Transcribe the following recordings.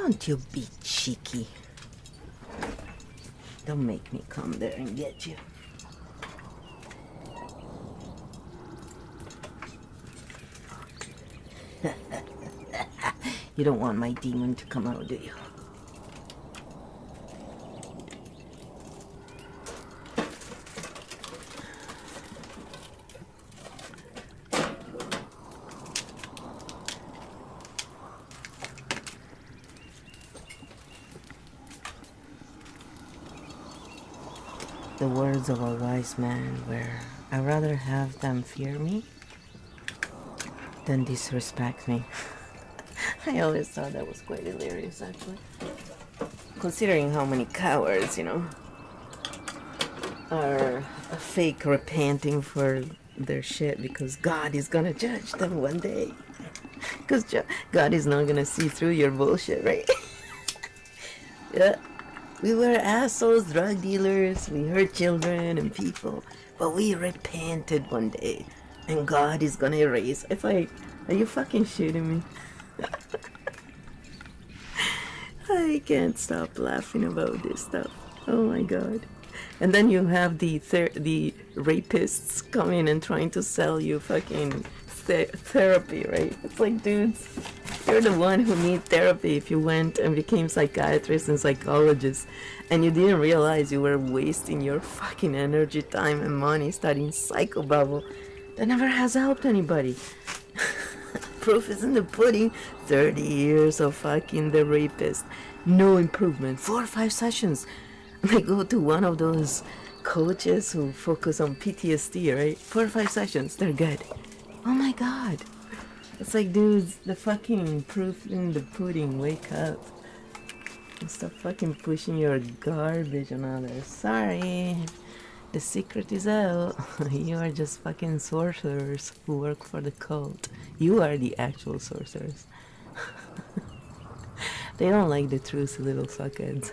Don't you be cheeky. Don't make me come there and get you. You don't want my demon to come out, do you? The words of a wise man were, I'd rather have them fear me than disrespect me. I always thought that was quite hilarious, actually. Considering how many cowards, are fake repenting for their shit because God is gonna judge them one day. Because God is not gonna see through your bullshit, right? Yeah. We were assholes, drug dealers, we hurt children and people, but we repented one day, and God is gonna erase. Are you fucking shitting me? I can't stop laughing about this stuff. Oh my God. And then you have the rapists coming and trying to sell you fucking therapy, right? It's like, dudes, you're the one who need therapy if you went and became psychiatrist and psychologist and you didn't realize you were wasting your fucking energy, time and money studying psychobabble that never has helped anybody. Proof is in the pudding. 30 years of fucking the rapist. No improvement. 4 or 5 sessions. I go to one of those coaches who focus on PTSD, right? 4 or 5 sessions. They're good. Oh my God. It's like, dudes, the fucking proof in the pudding. Wake up. And stop fucking pushing your garbage on others. Sorry. The secret is out. You are just fucking sorcerers who work for the cult. You are the actual sorcerers. They don't like the truth, little fuckheads.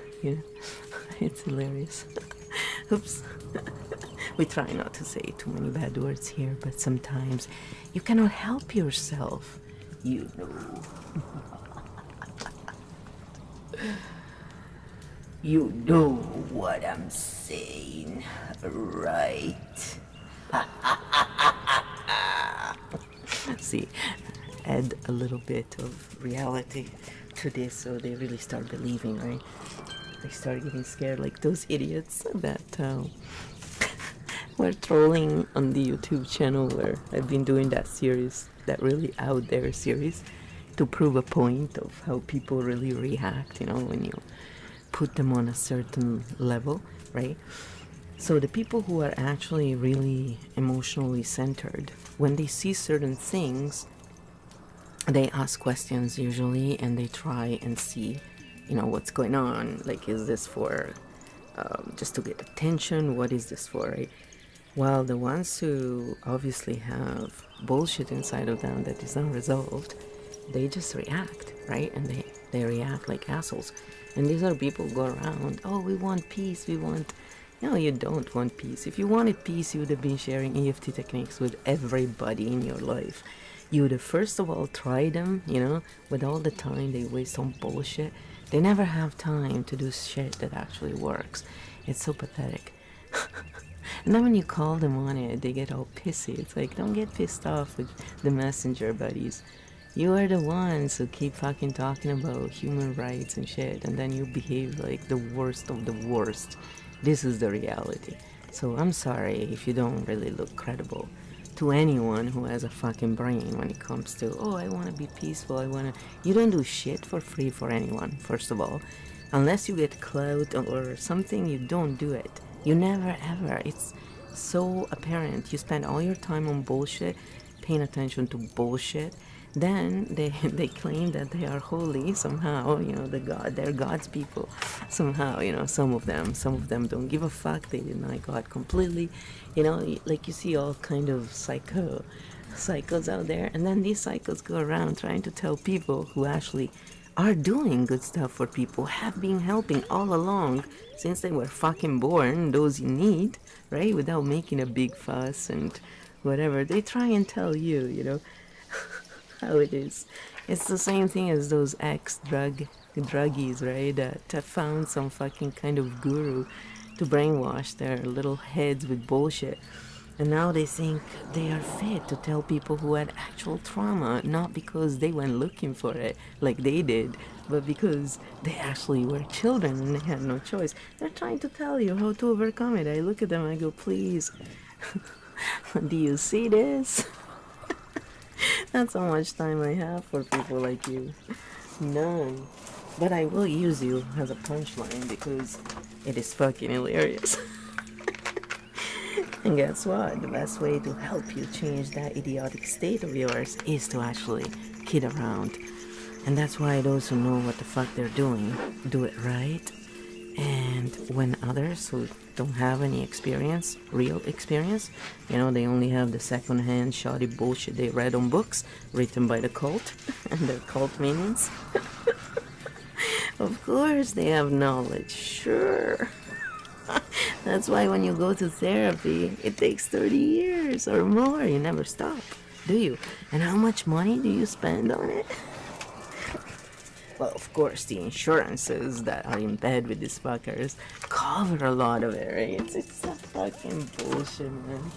It's hilarious. Oops. We try not to say too many bad words here, but sometimes you cannot help yourself. You know. You know what I'm saying, right? See, add a little bit of reality to this so they really start believing, right? They start getting scared like those idiots that were trolling on the YouTube channel where I've been doing that series, that really out there series, to prove a point of how people really react, when you put them on a certain level, right? So the people who are actually really emotionally centered, when they see certain things, they ask questions usually, and they try and see, what's going on. Like, is this for just to get attention? What is this for, right? While the ones who obviously have bullshit inside of them that is unresolved, they just react, right? And they react like assholes. And these are people who go around, oh, we want peace, we want... No, you don't want peace. If you wanted peace, you would have been sharing EFT techniques with everybody in your life. You would have first of all tried them, with all the time they waste on bullshit. They never have time to do shit that actually works. It's so pathetic. And then when you call them on it, they get all pissy. It's like, don't get pissed off with the messenger buddies. You are the ones who keep fucking talking about human rights and shit, and then you behave like the worst of the worst. This is the reality. So I'm sorry if you don't really look credible to anyone who has a fucking brain when it comes to, oh, I want to be peaceful, You don't do shit for free for anyone, first of all. Unless you get clout or something, you don't do it. You never ever. It's so apparent. You spend all your time on bullshit, paying attention to bullshit. Then they claim that they are holy somehow, they're God's people somehow, some of them don't give a fuck, they deny God completely, like you see all kind of psychos out there, and then these psychos go around trying to tell people who actually are doing good stuff for people, have been helping all along since they were fucking born, those in need, right, without making a big fuss and whatever. They try and tell you, how it is. It's the same thing as those ex-drug druggies, right? That found some fucking kind of guru to brainwash their little heads with bullshit. And now they think they are fit to tell people who had actual trauma, not because they went looking for it like they did, but because they actually were children and they had no choice. They're trying to tell you how to overcome it. I look at them and I go, please, do you see this? That's how much time I have for people like you. None. But I will use you as a punchline because it is fucking hilarious. And guess what? The best way to help you change that idiotic state of yours is to actually kid around. And that's why those who know what the fuck they're doing do it right. And when others who don't have any experience, real experience, you know, they only have the second-hand shoddy bullshit they read on books written by the cult and their cult minions. Of course they have knowledge, sure. That's why when you go to therapy, it takes 30 years or more. You never stop, do you? And how much money do you spend on it? Well, of course, the insurances that are in bed with these fuckers cover a lot of it, right? It's a fucking bullshit, man.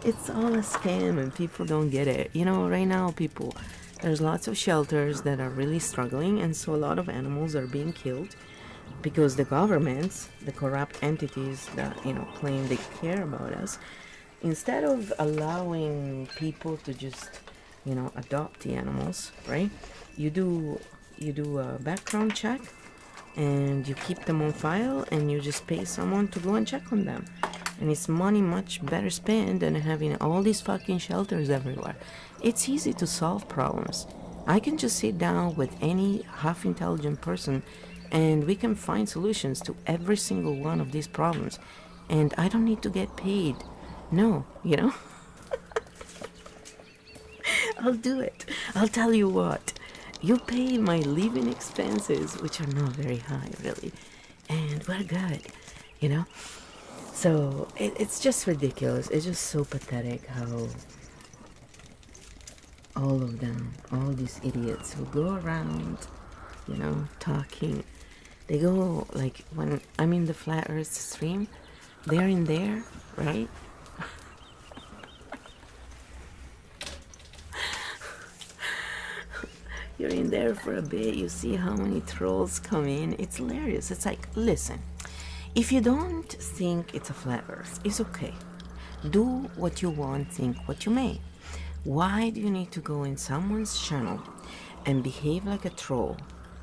It's all a scam and people don't get it. You know, right now, there's lots of shelters that are really struggling, and so a lot of animals are being killed because the governments, the corrupt entities that, you know, claim they care about us, instead of allowing people to just, you know, adopt the animals, right? You do a background check and you keep them on file and you just pay someone to go and check on them. And it's money much better spent than having all these fucking shelters everywhere. It's easy to solve problems. I can just sit down with any half-intelligent person and we can find solutions to every single one of these problems. And I don't need to get paid. No, you know? I'll do it. I'll tell you what. You pay my living expenses, which are not very high, really. And we're good, you know? So it's just ridiculous. It's just so pathetic how all of them, all these idiots who go around, you know, talking, they go, like, when I'm in the Flat Earth stream, they're in there, right? You're in there for a bit, you see how many trolls come in. It's hilarious. It's like, listen, if you don't think it's a flat earth, it's okay. Do what you want, think what you may. Why do you need to go in someone's channel and behave like a troll?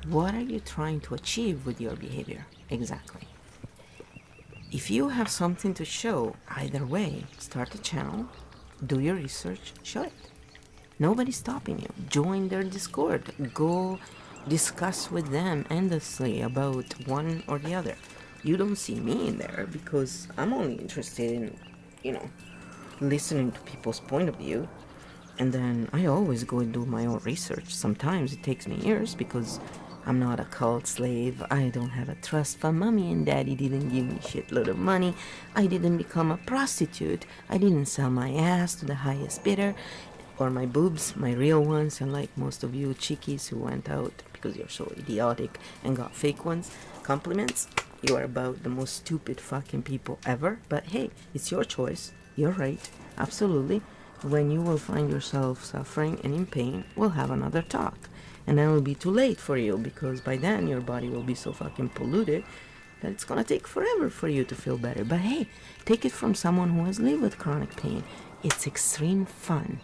What are you trying to achieve with your behavior? Exactly. If you have something to show, either way, start a channel, do your research, show it. Nobody's stopping you. Join their Discord. Go discuss with them endlessly about one or the other. You don't see me in there because I'm only interested in, you know, listening to people's point of view. And then I always go and do my own research. Sometimes it takes me years because I'm not a cult slave. I don't have a trust fund. Mommy and daddy didn't give me shitload of money. I didn't become a prostitute. I didn't sell my ass to the highest bidder. Or my boobs, my real ones, unlike most of you chickies who went out because you're so idiotic and got fake ones. Compliments, you are about the most stupid fucking people ever. But hey, it's your choice. You're right. Absolutely. When you will find yourself suffering and in pain, we'll have another talk. And then it'll be too late for you because by then your body will be so fucking polluted that it's gonna take forever for you to feel better. But hey, take it from someone who has lived with chronic pain. It's extreme fun.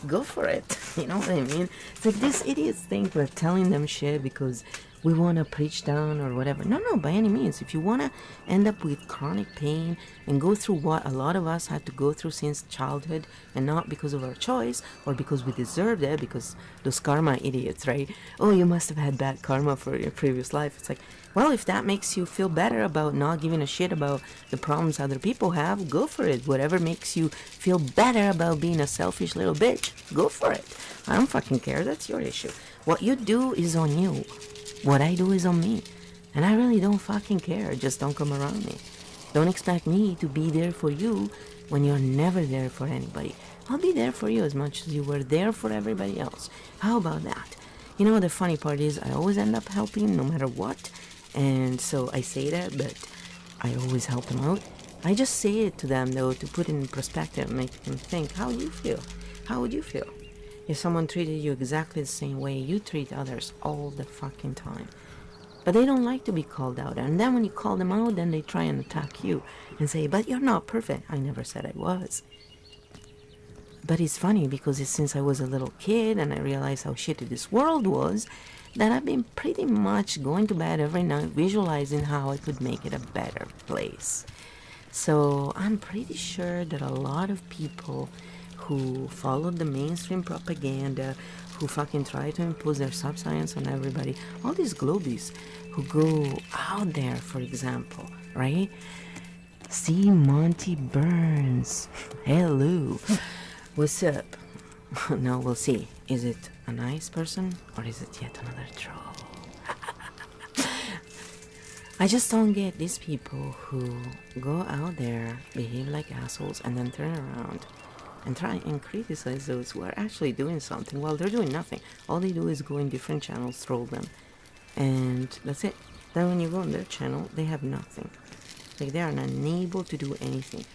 Go for it. You know what I mean? It's like these idiots think we're telling them shit because we want to preach down or whatever. No, by any means. If you want to end up with chronic pain and go through what a lot of us had to go through since childhood and not because of our choice or because we deserved it, because those karma idiots, right? Oh, you must have had bad karma for your previous life. It's like, well, if that makes you feel better about not giving a shit about the problems other people have, go for it. Whatever makes you feel better about being a selfish little bitch, go for it. I don't fucking care. That's your issue. What you do is on you. What I do is on me. And I really don't fucking care. Just don't come around me. Don't expect me to be there for you when you're never there for anybody. I'll be there for you as much as you were there for everybody else. How about that? You know, the funny part is I always end up helping no matter what. And so I say that, but I always help them out. I just say it to them, though, to put it in perspective, make them think, how do you feel? How would you feel if someone treated you exactly the same way you treat others all the fucking time? But they don't like to be called out. And then when you call them out, then they try and attack you and say, but you're not perfect. I never said I was. But it's funny because it's since I was a little kid and I realized how shitty this world was, that I've been pretty much going to bed every night visualizing how I could make it a better place. So I'm pretty sure that a lot of people who followed the mainstream propaganda, who fucking try to impose their subscience on everybody, all these globies who go out there, for example, right? See Monty Burns. Hello. What's up? Now we'll see. Is it a nice person or is it yet another troll? I just don't get these people who go out there, behave like assholes, and then turn around and try and criticize those who are actually doing something while they're doing nothing. All they do is go in different channels, troll them, and that's it. Then when you go on their channel, they have nothing. Like, they are unable to do anything.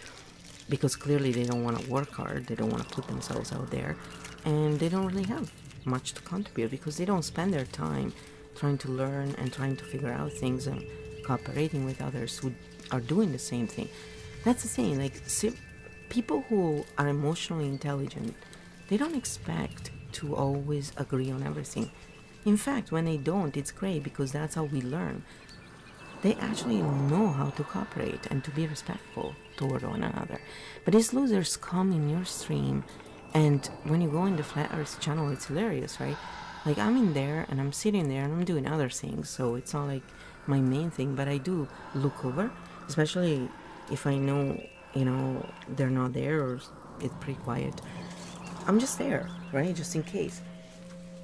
Because clearly they don't want to work hard, they don't want to put themselves out there, and they don't really have much to contribute because they don't spend their time trying to learn and trying to figure out things and cooperating with others who are doing the same thing. That's the thing, like, people who are emotionally intelligent, they don't expect to always agree on everything. In fact, when they don't, it's great because that's how we learn. They actually know how to cooperate and to be respectful toward one another. But these losers come in your stream, and when you go in the Flat Earth channel, it's hilarious, right? Like, I'm in there, and I'm sitting there, and I'm doing other things, so it's not like my main thing, but I do look over, especially if I know, you know, they're not there, or it's pretty quiet. I'm just there, right, just in case.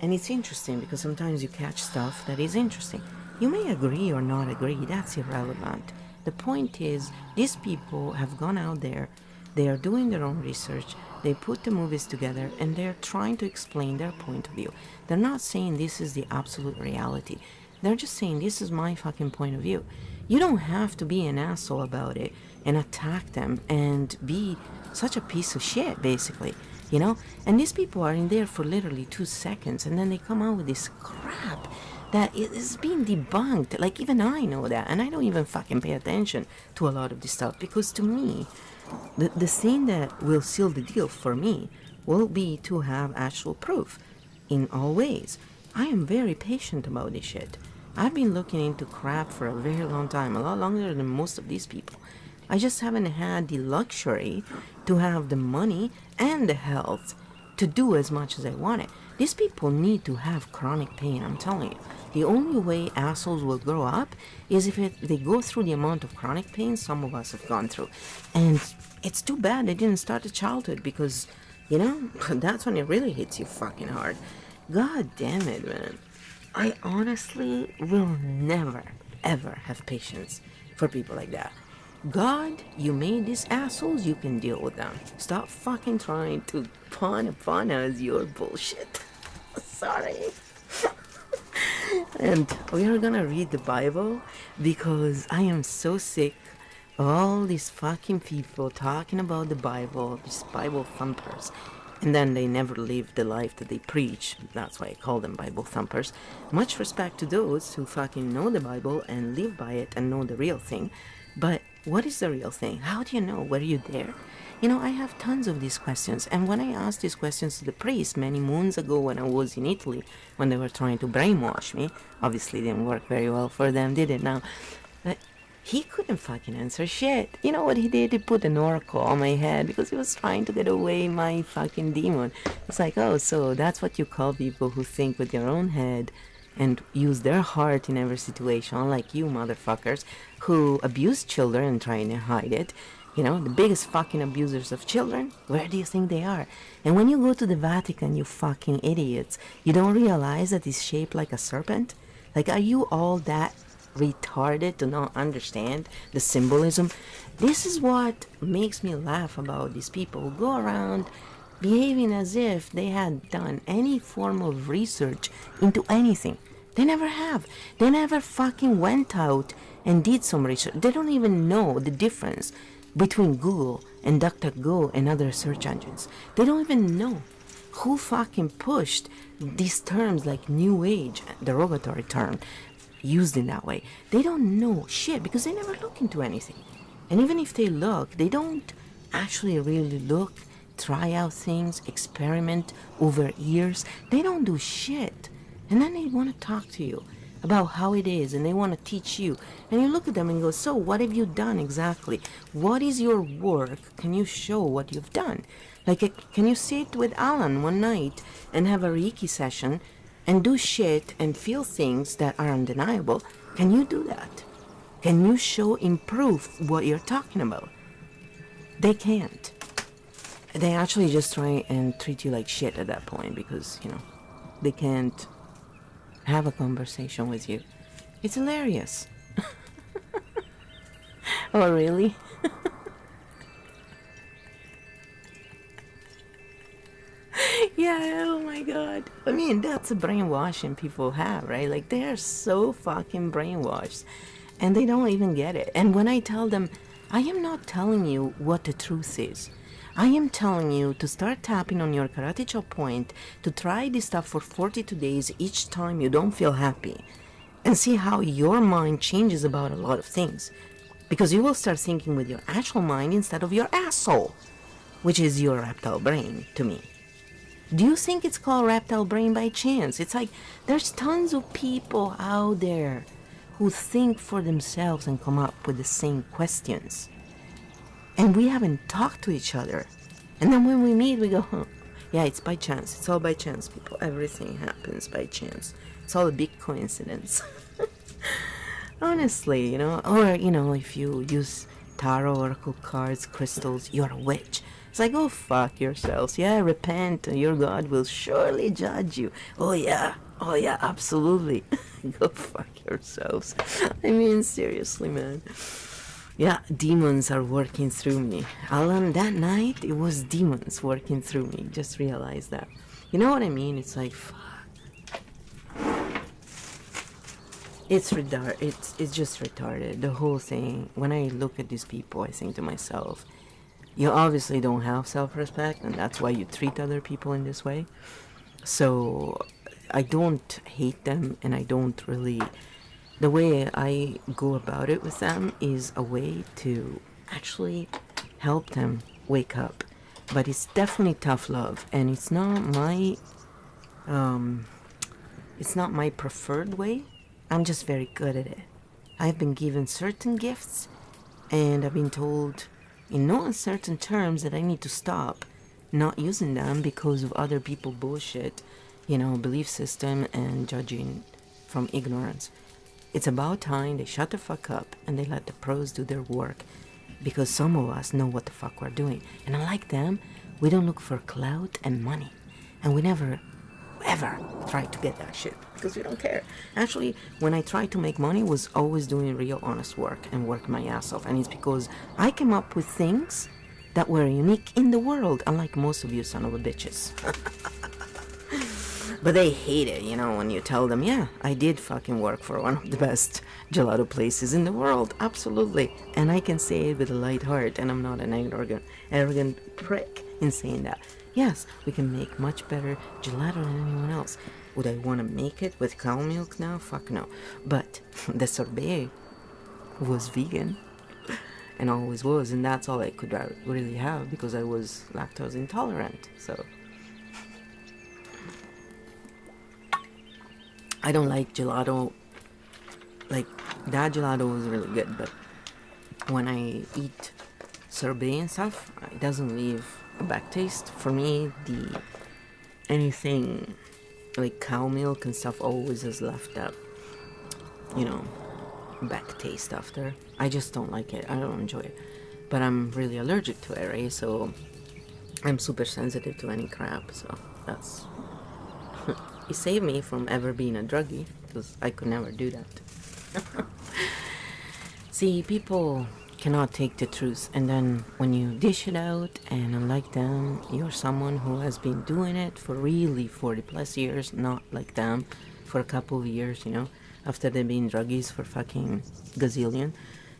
And it's interesting, because sometimes you catch stuff that is interesting. You may agree or not agree, that's irrelevant. The point is, these people have gone out there, they are doing their own research, they put the movies together, and they're trying to explain their point of view. They're not saying this is the absolute reality. They're just saying this is my fucking point of view. You don't have to be an asshole about it and attack them and be such a piece of shit, basically, you know? And these people are in there for literally 2 seconds, and then they come out with this crap that is being debunked. Like, even I know that, and I don't even fucking pay attention to a lot of this stuff, because to me, the thing that will seal the deal for me will be to have actual proof in all ways. I am very patient about this shit. I've been looking into crap for a very long time, a lot longer than most of these people. I just haven't had the luxury to have the money and the health to do as much as I wanted. These people need to have chronic pain, I'm telling you. The only way assholes will grow up is if they go through the amount of chronic pain some of us have gone through. And it's too bad they didn't start at childhood, because, you know, that's when it really hits you fucking hard. God damn it, man. I honestly will never, ever have patience for people like that. God, you made these assholes, you can deal with them. Stop fucking trying to pawn upon us your bullshit. Sorry. And we are gonna read the Bible, because I am so sick of all these fucking people talking about the Bible, these Bible thumpers, and then they never live the life that they preach. That's why I call them Bible thumpers. Much respect to those who fucking know the Bible and live by it and know the real thing, but what is the real thing? How do you know? Were you there? You know, I have tons of these questions, and when I asked these questions to the priest many moons ago when I was in Italy, when they were trying to brainwash me, obviously didn't work very well for them, did it now? But he couldn't fucking answer shit. You know what he did? He put an oracle on my head because he was trying to get away my fucking demon. It's like, oh, so that's what you call people who think with their own head and use their heart in every situation, unlike you motherfuckers who abuse children and trying to hide it. You know, the biggest fucking abusers of children, where do you think they are? And when you go to the Vatican, you fucking idiots, you don't realize that it's shaped like a serpent? Like, are you all that retarded to not understand the symbolism? This is what makes me laugh about these people who go around behaving as if they had done any form of research into anything. They never have. They never fucking went out and did some research. They don't even know the difference between Google and DuckDuckGo and other search engines. They don't even know who fucking pushed these terms like New Age, derogatory term, used in that way. They don't know shit because they never look into anything. And even if they look, they don't actually really look, try out things, experiment over years. They don't do shit. And then they want to talk to you about how it is, and they want to teach you. And you look at them and go, so what have you done exactly? What is your work? Can you show what you've done? Like, can you sit with Alan one night and have a Reiki session and do shit and feel things that are undeniable? Can you do that? Can you show in proof what you're talking about? They can't. They actually just try and treat you like shit at that point because, you know, they can't have a conversation with you. It's hilarious. Oh, really? Yeah, oh my god. I mean, that's a brainwashing people have, right? Like, they are so fucking brainwashed and they don't even get it. And when I tell them, I am not telling you what the truth is. I am telling you to start tapping on your karate chop point, to try this stuff for 42 days each time you don't feel happy, and see how your mind changes about a lot of things. Because you will start thinking with your actual mind instead of your asshole, which is your reptile brain to me. Do you think it's called reptile brain by chance? It's like there's tons of people out there who think for themselves and come up with the same questions. And we haven't talked to each other. And then when we meet, we go, oh, yeah, it's by chance. It's all by chance, people. Everything happens by chance. It's all a big coincidence. Honestly, you know. Or, you know, if you use tarot, oracle cards, crystals, you're a witch. It's like, oh, fuck yourselves. Yeah, repent. Your God will surely judge you. Oh, yeah, absolutely. Go fuck yourselves. I mean, seriously, man. Yeah, demons are working through me. Alan, that night, it was demons working through me. Just realized that. You know what I mean? It's like, fuck. It's just retarded. The whole thing. When I look at these people, I think to myself, you obviously don't have self-respect, and that's why you treat other people in this way. So, I don't hate them, and I don't really... The way I go about it with them is a way to actually help them wake up. But it's definitely tough love, and it's not my preferred way. I'm just very good at it. I've been given certain gifts, and I've been told in no uncertain terms that I need to stop not using them because of other people bullshit, you know, belief system and judging from ignorance. It's about time they shut the fuck up and they let the pros do their work, because some of us know what the fuck we're doing. And unlike them, we don't look for clout and money. And we never, ever try to get that shit because we don't care. Actually, when I tried to make money, was always doing real honest work and work my ass off. And it's because I came up with things that were unique in the world, unlike most of you son of a bitches. But they hate it, you know, when you tell them, yeah, I did fucking work for one of the best gelato places in the world, absolutely. And I can say it with a light heart, and I'm not an arrogant prick in saying that. Yes, we can make much better gelato than anyone else. Would I want to make it with cow milk now? Fuck no. But the sorbet was vegan, and always was, and that's all I could really have because I was lactose intolerant, so... I don't like gelato, like, that gelato was really good, but when I eat sorbet and stuff, it doesn't leave a back taste. For me, anything like cow milk and stuff always has left that, you know, back taste after. I just don't like it, I don't enjoy it, but I'm really allergic to it, right, so I'm super sensitive to any crap, so that's... It saved me from ever being a druggie, because I could never do that. See, people cannot take the truth, and then when you dish it out, and unlike them, you're someone who has been doing it for really 40 plus years, not like them for a couple of years, you know, after they've been druggies for fucking gazillion,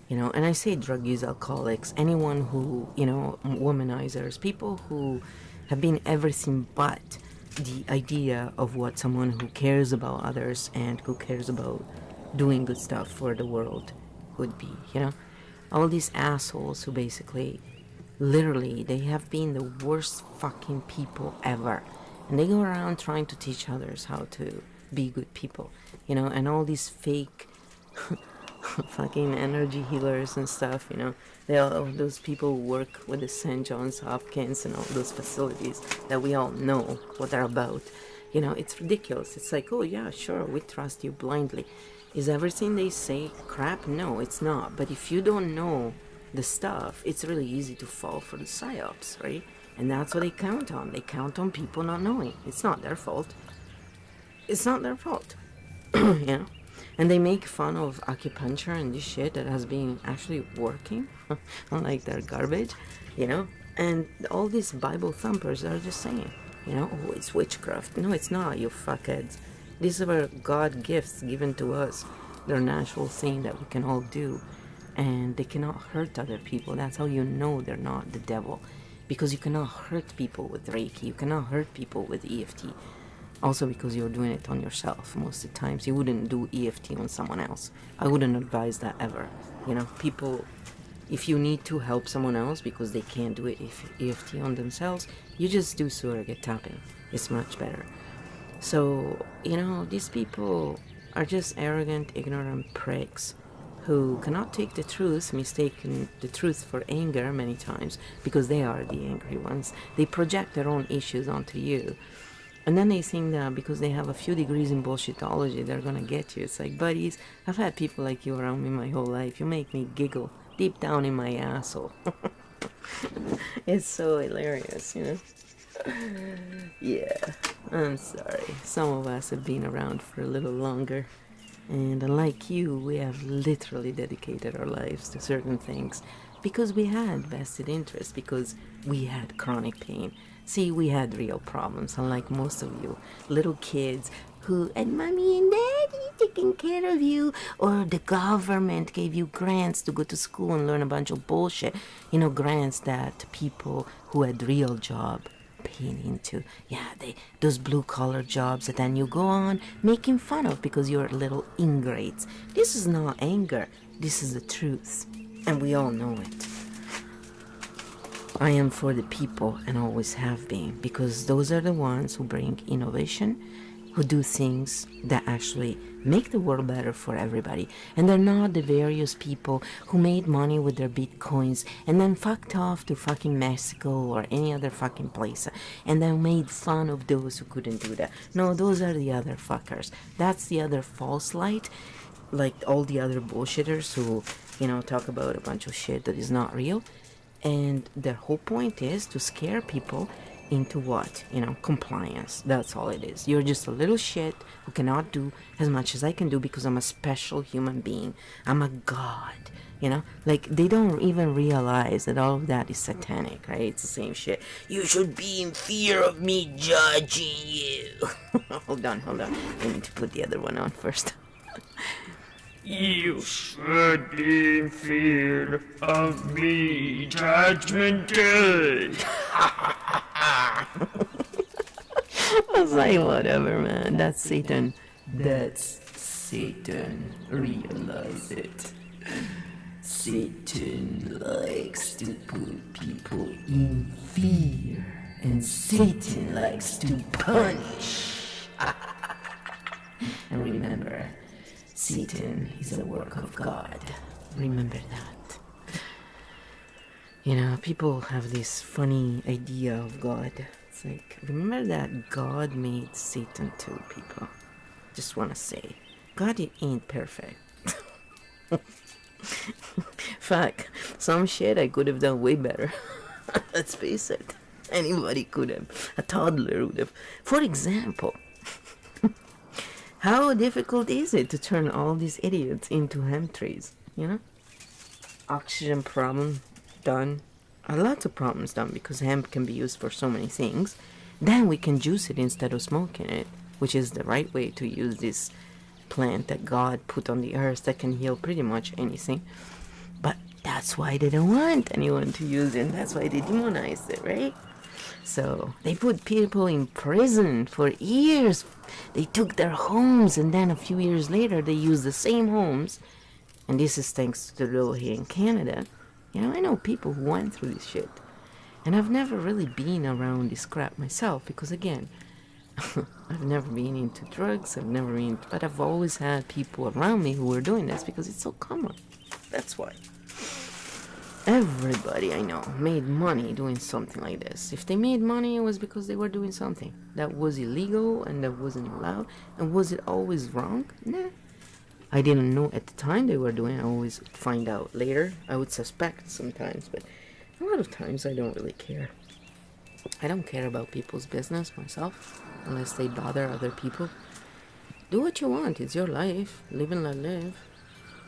you know. And I say druggies, alcoholics, anyone who, you know, womanizers, people who have been everything but the idea of what someone who cares about others and who cares about doing good stuff for the world would be, you know. All these assholes who basically, literally, they have been the worst fucking people ever. And they go around trying to teach others how to be good people, you know. And all these fake fucking energy healers and stuff, you know. They all those people who work with the St. John's Hopkins and all those facilities that we all know what they're about. You know, it's ridiculous. It's like, oh yeah, sure, we trust you blindly. Is everything they say crap? No, it's not. But if you don't know the stuff, it's really easy to fall for the psyops, right? And that's what they count on. They count on people not knowing. It's not their fault. It's not their fault. You know? And they make fun of acupuncture and this shit that has been actually working, unlike their garbage, you know? And all these Bible thumpers are just saying, you know, oh, it's witchcraft. No, it's not, you fuckheads. These are God gifts given to us. They're a natural thing that we can all do. And they cannot hurt other people. That's how you know they're not the devil. Because you cannot hurt people with Reiki. You cannot hurt people with EFT. Also because you're doing it on yourself most of the times. You wouldn't do EFT on someone else. I wouldn't advise that ever. You know, people, if you need to help someone else because they can't do it EFT on themselves, you just do surrogate tapping. It's much better. So, you know, these people are just arrogant, ignorant pricks who cannot take the truth, mistaking the truth for anger many times, because they are the angry ones. They project their own issues onto you. And then they think that because they have a few degrees in bullshitology, they're gonna get you. It's like, buddies, I've had people like you around me my whole life. You make me giggle deep down in my asshole. It's so hilarious, you know? Yeah, I'm sorry. Some of us have been around for a little longer. And unlike you, we have literally dedicated our lives to certain things because we had vested interest, because we had chronic pain. See, we had real problems, unlike most of you. Little kids who had mommy and daddy taking care of you, or the government gave you grants to go to school and learn a bunch of bullshit. You know, grants that people who had real job paid into. Yeah, those blue-collar jobs that then you go on making fun of because you're little ingrates. This is not anger. This is the truth. And we all know it. I am for the people and always have been, because those are the ones who bring innovation, who do things that actually make the world better for everybody. And they're not the various people who made money with their bitcoins and then fucked off to fucking Mexico or any other fucking place and then made fun of those who couldn't do that. No, those are the other fuckers. That's the other false light, like all the other bullshitters who, you know, talk about a bunch of shit that is not real. And their whole point is to scare people into what? You know, compliance. That's all it is. You're just a little shit who cannot do as much as I can do because I'm a special human being. I'm a god. You know, like they don't even realize that all of that is satanic, right? It's the same shit. You should be in fear of me judging you. Hold on. I need to put the other one on first. You should be in fear of me, Judgment Day. I was like, whatever, man. That's Satan. That's Satan. Realize it. Satan likes to put people in fear, and Satan likes to punish. And remember, Satan is a work of God. Remember that. You know, people have this funny idea of God. It's like, remember that God made Satan too, people. Just want to say, God ain't perfect. Fuck, some shit I could have done way better. Let's face it. Anybody could have. A toddler would have. For example, how difficult is it to turn all these idiots into hemp trees, you know? oxygen problem done, lots of problems done, because hemp can be used for so many things. Then we can juice it instead of smoking it, which is the right way to use this plant that God put on the earth that can heal pretty much anything. But that's why they don't want anyone to use it. That's why they demonized it, right? So they put people in prison for years. They took their homes, and then a few years later they used the same homes. And this is thanks to the law here in Canada. You know, I know people who went through this shit. And I've never really been around this crap myself, because again, I've never been into drugs, but I've always had people around me who were doing this because it's so common. That's why. Everybody I know made money doing something like this. If they made money, it was because they were doing something that was illegal and that wasn't allowed. And was it always wrong? Nah. I didn't know at the time they were doing it. I always find out later. I would suspect sometimes, but a lot of times I don't really care. I don't care about people's business myself, unless they bother other people. Do what you want. It's your life. Live and let live.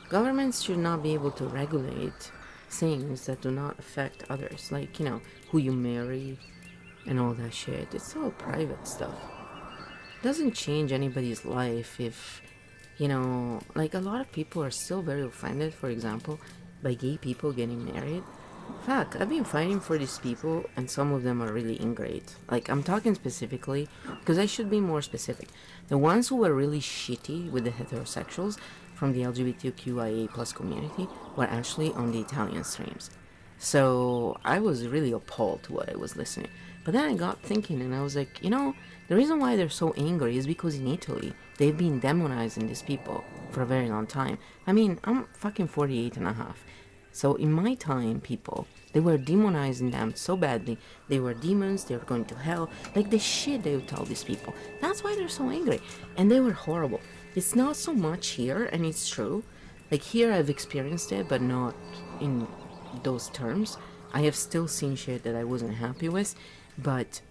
Governments should not be able to regulate things that do not affect others, like, you know, who you marry and all that shit. It's all private stuff. It doesn't change anybody's life if, you know, like, a lot of people are still very offended, for example, by gay people getting married. Fuck, I've been fighting for these people, and some of them are really ingrate. Like, I'm talking specifically, because I should be more specific. The ones who were really shitty with the heterosexuals from the LGBTQIA plus community were actually on the Italian streams. So I was really appalled to what I was listening. But then I got thinking, and I was like, you know, the reason why they're so angry is because in Italy, they've been demonizing these people for a very long time. I mean, I'm fucking 48 and a half. So in my time, people, they were demonizing them so badly. They were demons, they were going to hell. Like the shit they would tell these people. That's why they're so angry. And they were horrible. It's not so much here, and it's true. Like here I've experienced it, but not in those terms. I have still seen shit that I wasn't happy with. But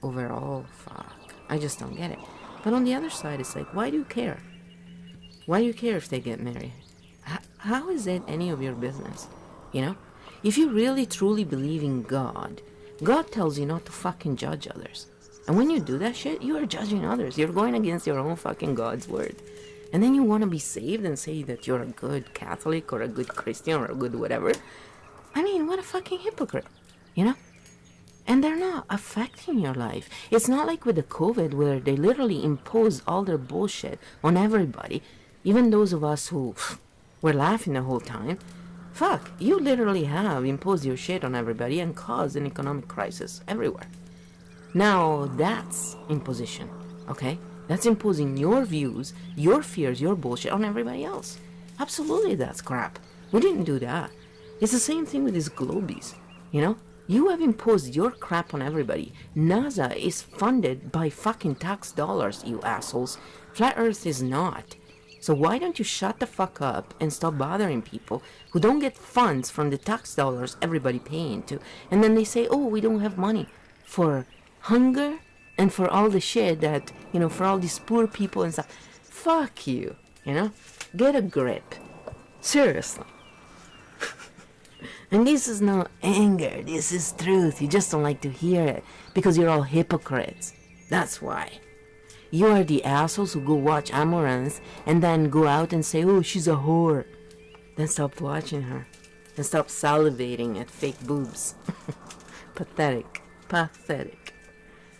overall, fuck, I just don't get it. But on the other side, it's like, why do you care? Why do you care if they get married? How is that any of your business? You know? If you really truly believe in God, God tells you not to fucking judge others. And when you do that shit, you are judging others. You're going against your own fucking God's word. And then you want to be saved and say that you're a good Catholic or a good Christian or a good whatever. I mean, what a fucking hypocrite. You know? And they're not affecting your life. It's not like with the COVID where they literally impose all their bullshit on everybody. Even those of us who were laughing the whole time. Fuck, you literally have imposed your shit on everybody and caused an economic crisis everywhere. Now that's imposition, okay? That's imposing your views, your fears, your bullshit on everybody else. Absolutely, that's crap. We didn't do that. It's the same thing with these globies, you know? You have imposed your crap on everybody. NASA is funded by fucking tax dollars, you assholes. Flat Earth is not. So why don't you shut the fuck up and stop bothering people who don't get funds from the tax dollars everybody pay into? And then they say, oh, we don't have money for hunger and for all the shit that, you know, for all these poor people and stuff. Fuck you, you know? Get a grip. Seriously. And this is not anger, this is truth. You just don't like to hear it because you're all hypocrites. That's why. You are the assholes who go watch Amaranth and then go out and say, oh, she's a whore. Then stop watching her. And stop salivating at fake boobs. Pathetic. Pathetic.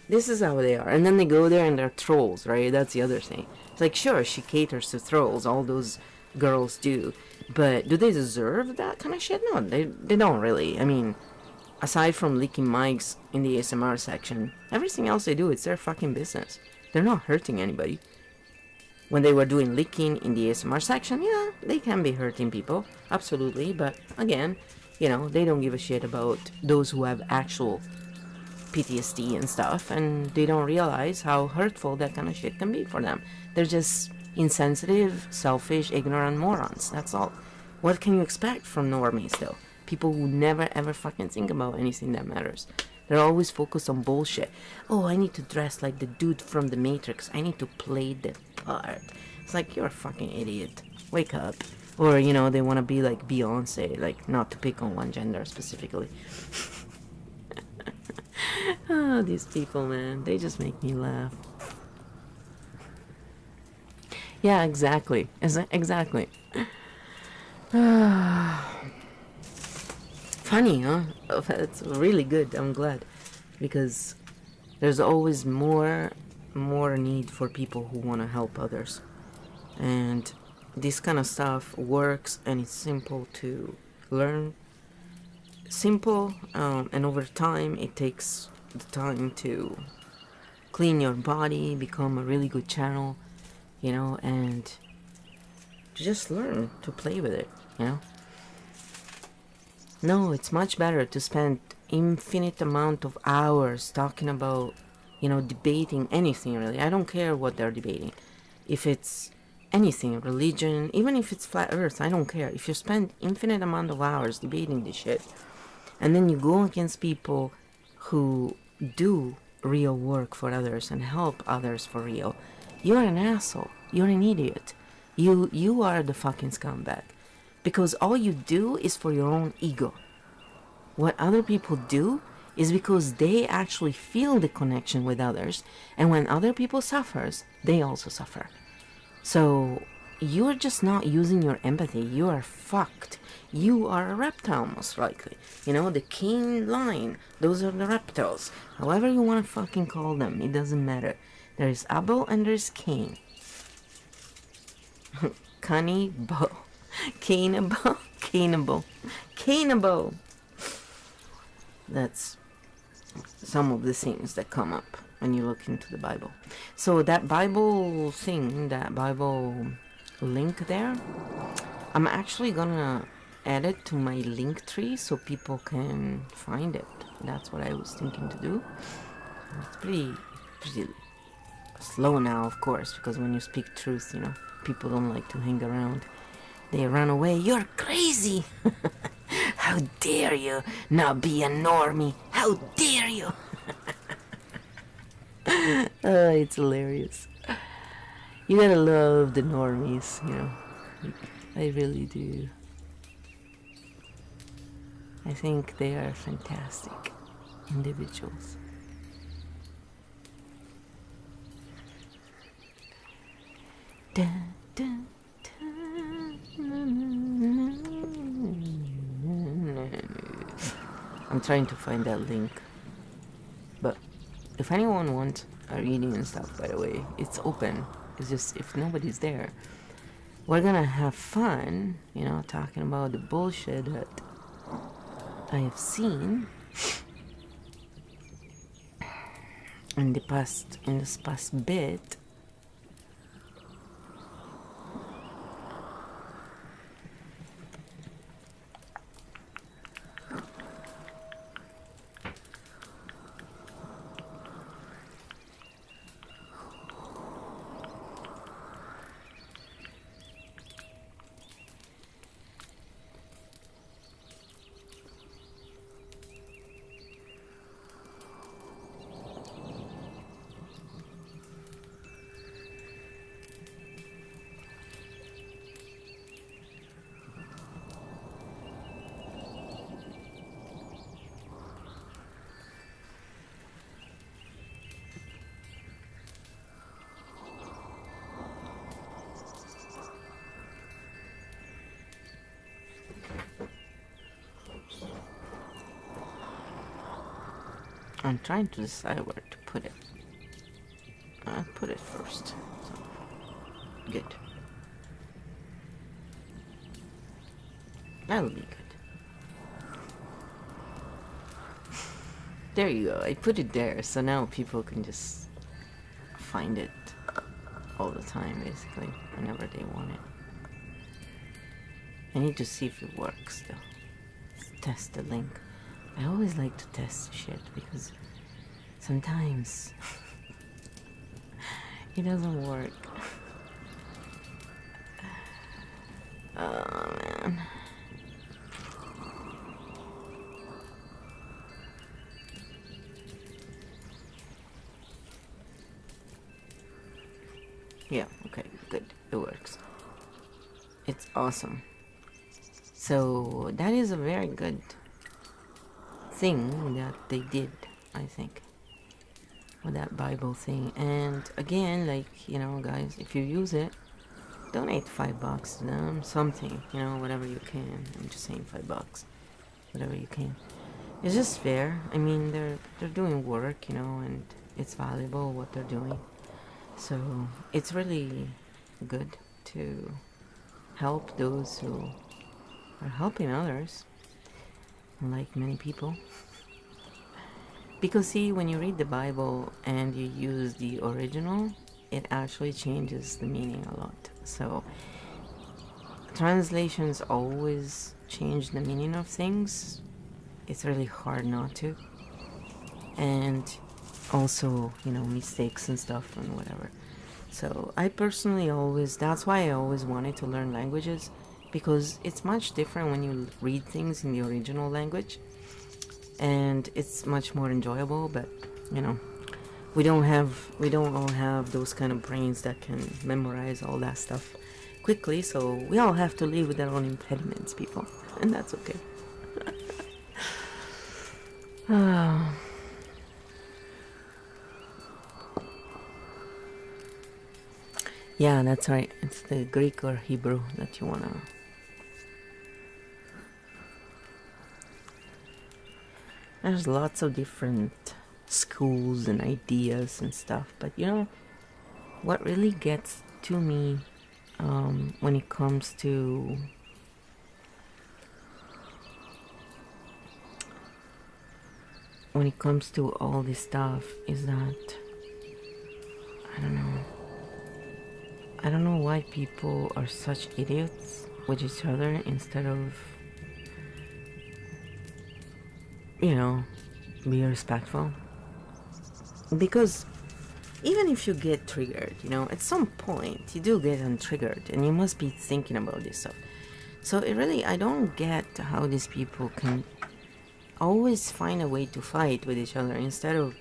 This is how they are. And then they go there and they're trolls, right? That's the other thing. It's like, sure, she caters to trolls. All those girls do. But do they deserve that kind of shit? No, they don't really. I mean, aside from leaking mics in the ASMR section, everything else they do, it's their fucking business. They're not hurting anybody. When they were doing leaking in the ASMR section, yeah, they can be hurting people. Absolutely. But again, you know, they don't give a shit about those who have actual PTSD and stuff. And they don't realize how hurtful that kind of shit can be for them. They're just insensitive, selfish, ignorant morons. That's all. What can you expect from normies, though? People who never ever fucking think about anything that matters. They're always focused on bullshit. Oh, I need to dress like the dude from the Matrix. I need to play the part. It's like, you're a fucking idiot. Wake up. Or, you know, they want to be like Beyonce, like not to pick on one gender specifically. Oh, these people, man, they just make me laugh. Yeah, exactly. Exactly. Funny, huh? It's really good. I'm glad. Because there's always more need for people who want to help others. And this kind of stuff works, and it's simple to learn. Simple, and over time it takes the time to clean your body, become a really good channel, you know, and just learn to play with it, you know. No, it's much better to spend infinite amount of hours talking about, you know, debating anything really. I don't care what they're debating. If it's anything, religion, even if it's flat earth, I don't care. If you spend infinite amount of hours debating this shit, and then you go against people who do real work for others and help others for real, you're an asshole. You're an idiot. You are the fucking scumbag. Because all you do is for your own ego. What other people do is because they actually feel the connection with others, and when other people suffers, they also suffer. So you're just not using your empathy. You are fucked. You are a reptile, most likely. You know, the Cain line. Those are the reptiles. However you want to fucking call them, it doesn't matter. There is Abel and there's Cain. Cannibal. Cannibal. Cannibal. Cannibal. That's some of the things that come up when you look into the Bible. So that Bible thing, that Bible link there, I'm actually gonna add it to my link tree so people can find it. That's what I was thinking to do. It's pretty slow now, of course, because when you speak truth, you know, people don't like to hang around. They run away. You're crazy! How dare you not be a normie? How dare you? Oh, it's hilarious. You gotta love the normies, you know. I really do. I think they are fantastic individuals. Dun, dun, dun, I'm trying to find that link. But if anyone wants a reading and stuff, by the way, it's open. It's just if nobody's there, we're gonna have fun, you know, talking about the bullshit that I have seen in this past bit. I'm trying to decide where to put it. I'll put it first. So, good. That'll be good. There you go. I put it there, so now people can just find it all the time, basically, whenever they want it. I need to see if it works, though. Let's test the link. I always like to test shit because sometimes it doesn't work. Oh man. Yeah, okay, good. It works. It's awesome. So that is a very good thing that they did, I think, with that Bible thing. And again, like, you know, guys, if you use it, donate $5 to them, something, you know, whatever you can. I'm just saying $5, whatever you can. It's just fair. I mean, they're doing work, you know, and it's valuable what they're doing. So it's really good to help those who are helping others, like many people. Because see, when you read the Bible and you use the original, it actually changes the meaning a lot. So translations always change the meaning of things. It's really hard not to. And also, you know, mistakes and stuff and whatever. So I personally always, that's why I always wanted to learn languages, because it's much different when you read things in the original language, and it's much more enjoyable. But you know, we don't all have those kind of brains that can memorize all that stuff quickly, so we all have to live with our own impediments, people, and that's okay. Yeah, that's right. It's the Greek or Hebrew that you wanna. There's lots of different schools and ideas and stuff, but you know what really gets to me when it comes to all this stuff is that I don't know why people are such idiots with each other instead of, you know, be respectful. Because even if you get triggered, you know, at some point you do get untriggered and you must be thinking about this stuff. So it really, I don't get how these people can always find a way to fight with each other instead of,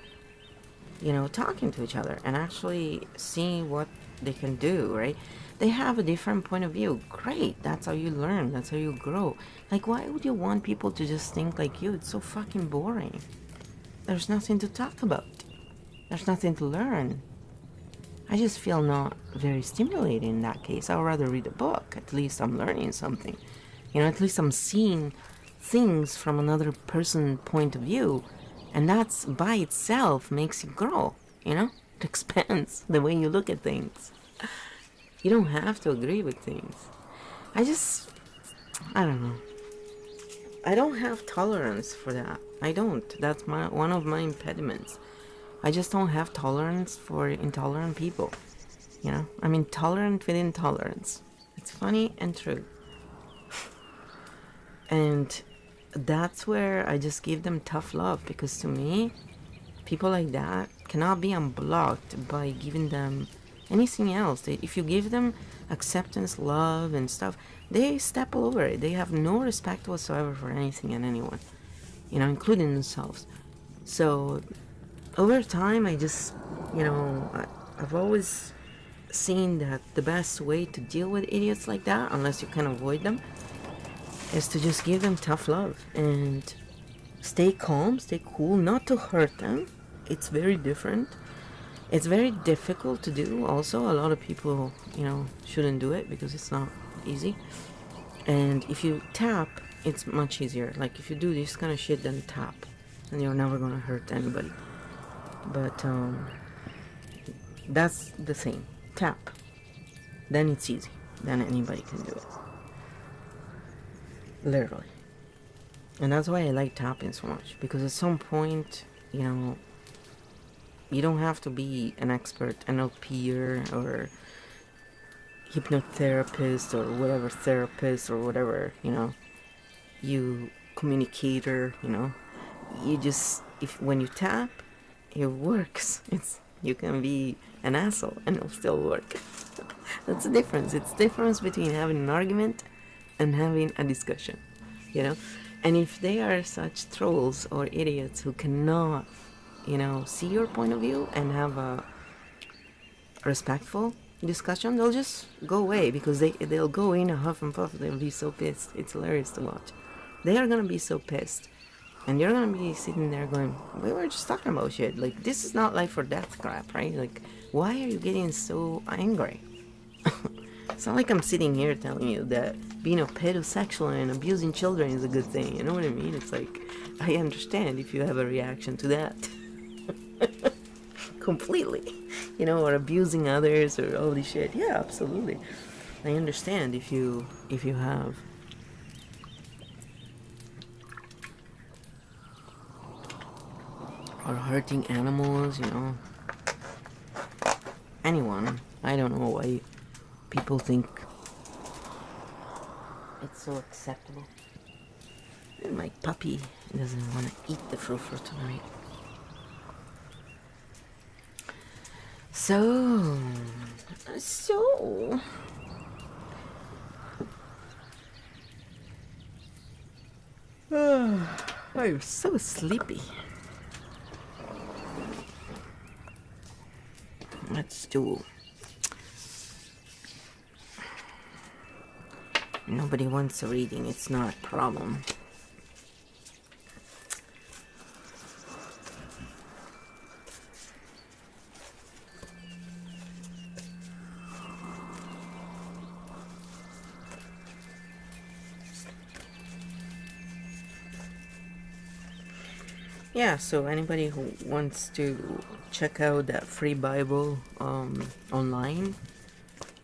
you know, talking to each other and actually seeing what they can do, right? They have a different point of view. Great, that's how you learn, that's how you grow. Like, why would you want people to just think like you? It's so fucking boring. There's nothing to talk about. There's nothing to learn. I just feel not very stimulating in that case. I would rather read a book. At least I'm learning something. You know, at least I'm seeing things from another person's point of view. And that's by itself makes you grow, you know? It expands the way you look at things. You don't have to agree with things. I don't know. I don't have tolerance for that. I don't. That's one of my impediments. I just don't have tolerance for intolerant people. You know? I'm intolerant with intolerance. It's funny and true. And that's where I just give them tough love, because to me, people like that cannot be unblocked by giving them anything else. If you give them acceptance, love, and stuff, they step all over it. They have no respect whatsoever for anything and anyone, you know, including themselves. So over time, I just, you know, I've always seen that the best way to deal with idiots like that, unless you can avoid them, is to just give them tough love and stay calm, stay cool, not to hurt them. It's very different. It's very difficult to do also. A lot of people, you know, shouldn't do it because it's not easy. And if you tap, it's much easier. Like if you do this kind of shit, then tap, and you're never gonna hurt anybody. But that's the thing. Tap. Then it's easy. Then anybody can do it. Literally. And that's why I like tapping so much, because at some point, you know, you don't have to be an expert NLPer or hypnotherapist or whatever therapist or whatever, you know, you communicator, you know, you just, when you tap, it works. You can be an asshole and it'll still work. That's the difference. It's the difference between having an argument and having a discussion, you know. And if they are such trolls or idiots who cannot, you know, see your point of view and have a respectful discussion, they'll just go away because they'll go in a huff and puff. They'll be so pissed. It's hilarious to watch. They are gonna be so pissed, and you're gonna be sitting there going, "We were just talking about shit. Like, this is not life or death crap, right? Like, why are you getting so angry?" It's not like I'm sitting here telling you that being a pedosexual and abusing children is a good thing. You know what I mean? It's like, I understand if you have a reaction to that. Completely. You know, or abusing others or all this shit. Yeah, absolutely. I understand if you have. Or hurting animals, you know. Anyone. I don't know why people think it's so acceptable. And my puppy doesn't want to eat the fruit for tonight. So I'm so sleepy. Let's do. Nobody wants a reading, it's not a problem. Yeah, so anybody who wants to check out that free Bible online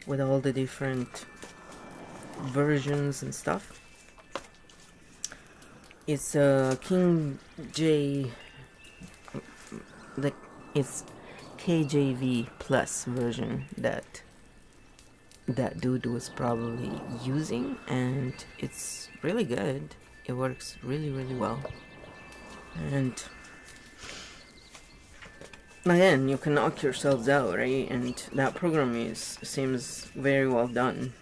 with all the different versions and stuff, it's King J, it's KJV plus version that dude was probably using, and it's really good. It works really, really well. And again, you can knock yourselves out, right? And that program seems very well done.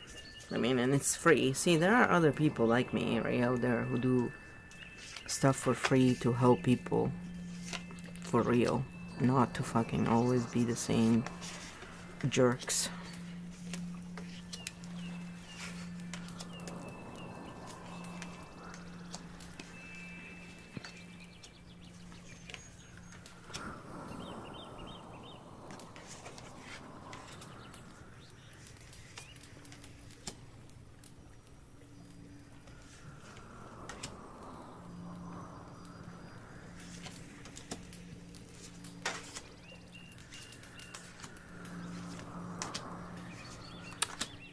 I mean, and it's free. See, there are other people like me, right, out there who do stuff for free to help people for real, not to fucking always be the same jerks.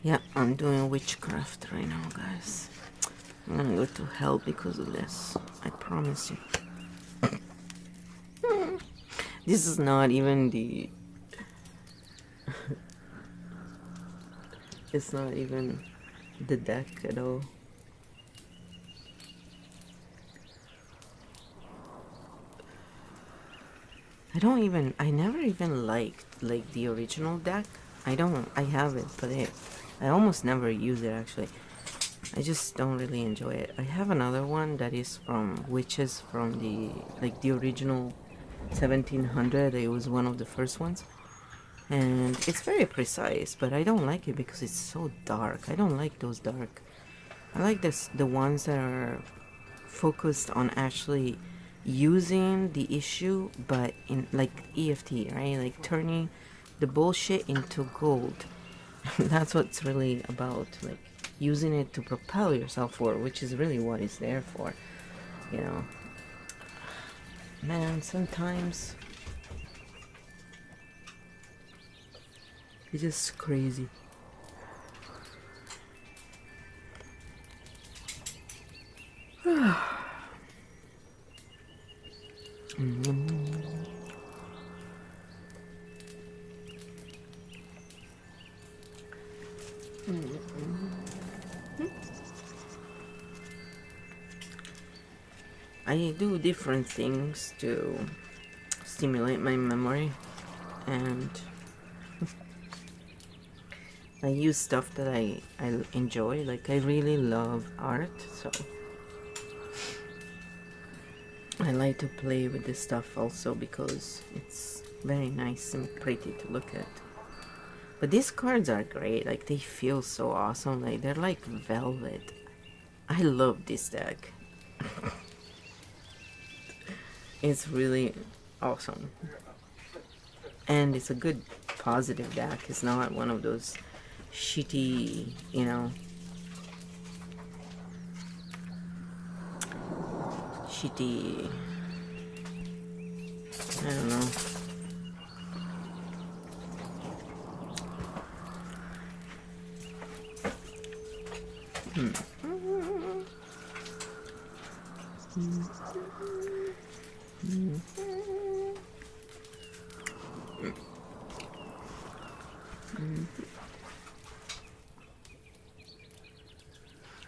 Yeah, I'm doing witchcraft right now, guys. I'm gonna go to hell because of this. I promise you. This is not even the... It's not even the deck at all. I never even liked like the original deck. I have it, but I almost never use it actually. I just don't really enjoy it. I have another one that is from witches from the original 1700. It was one of the first ones. And it's very precise, but I don't like it because it's so dark. I don't like those dark. I like the ones that are focused on actually using the issue, but in like EFT, right? Like turning the bullshit into gold. That's what it's really about, like using it to propel yourself forward, which is really what it's there for, you know. Man, sometimes it's just crazy. I do different things to stimulate my memory, and I use stuff that I enjoy. Like, I really love art, so I like to play with this stuff also because it's very nice and pretty to look at. But these cards are great. Like, they feel so awesome. Like, they're like velvet. I love this deck. It's really awesome. And it's a good positive deck. It's not one of those shitty, you know, shitty, I don't know.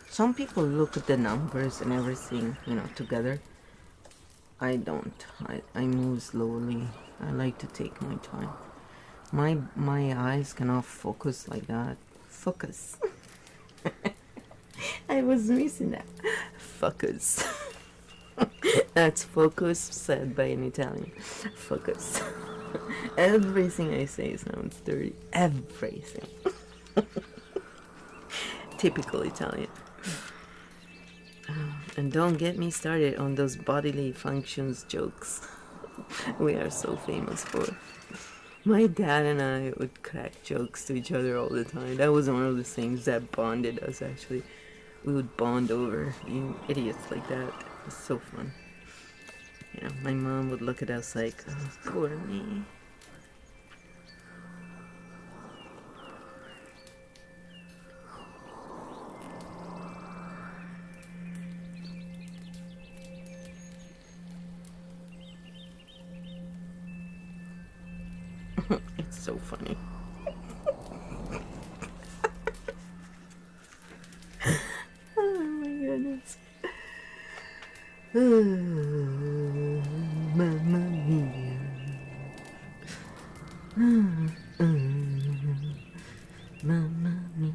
Some people look at the numbers and everything, you know, together. I don't. I move slowly. I like to take my time. My eyes cannot focus like that. Focus. I was missing that. Focus. That's focus said by an Italian. Focus. Everything I say sounds dirty. Everything. Typical Italian. And don't get me started on those bodily functions jokes we are so famous for. My dad and I would crack jokes to each other all the time. That was one of the things that bonded us, actually. We would bond over idiots like that. It was so fun. You know, my mom would look at us like, oh, poor me. It's so funny. Oh my goodness. Mamma mia. Mamma mia.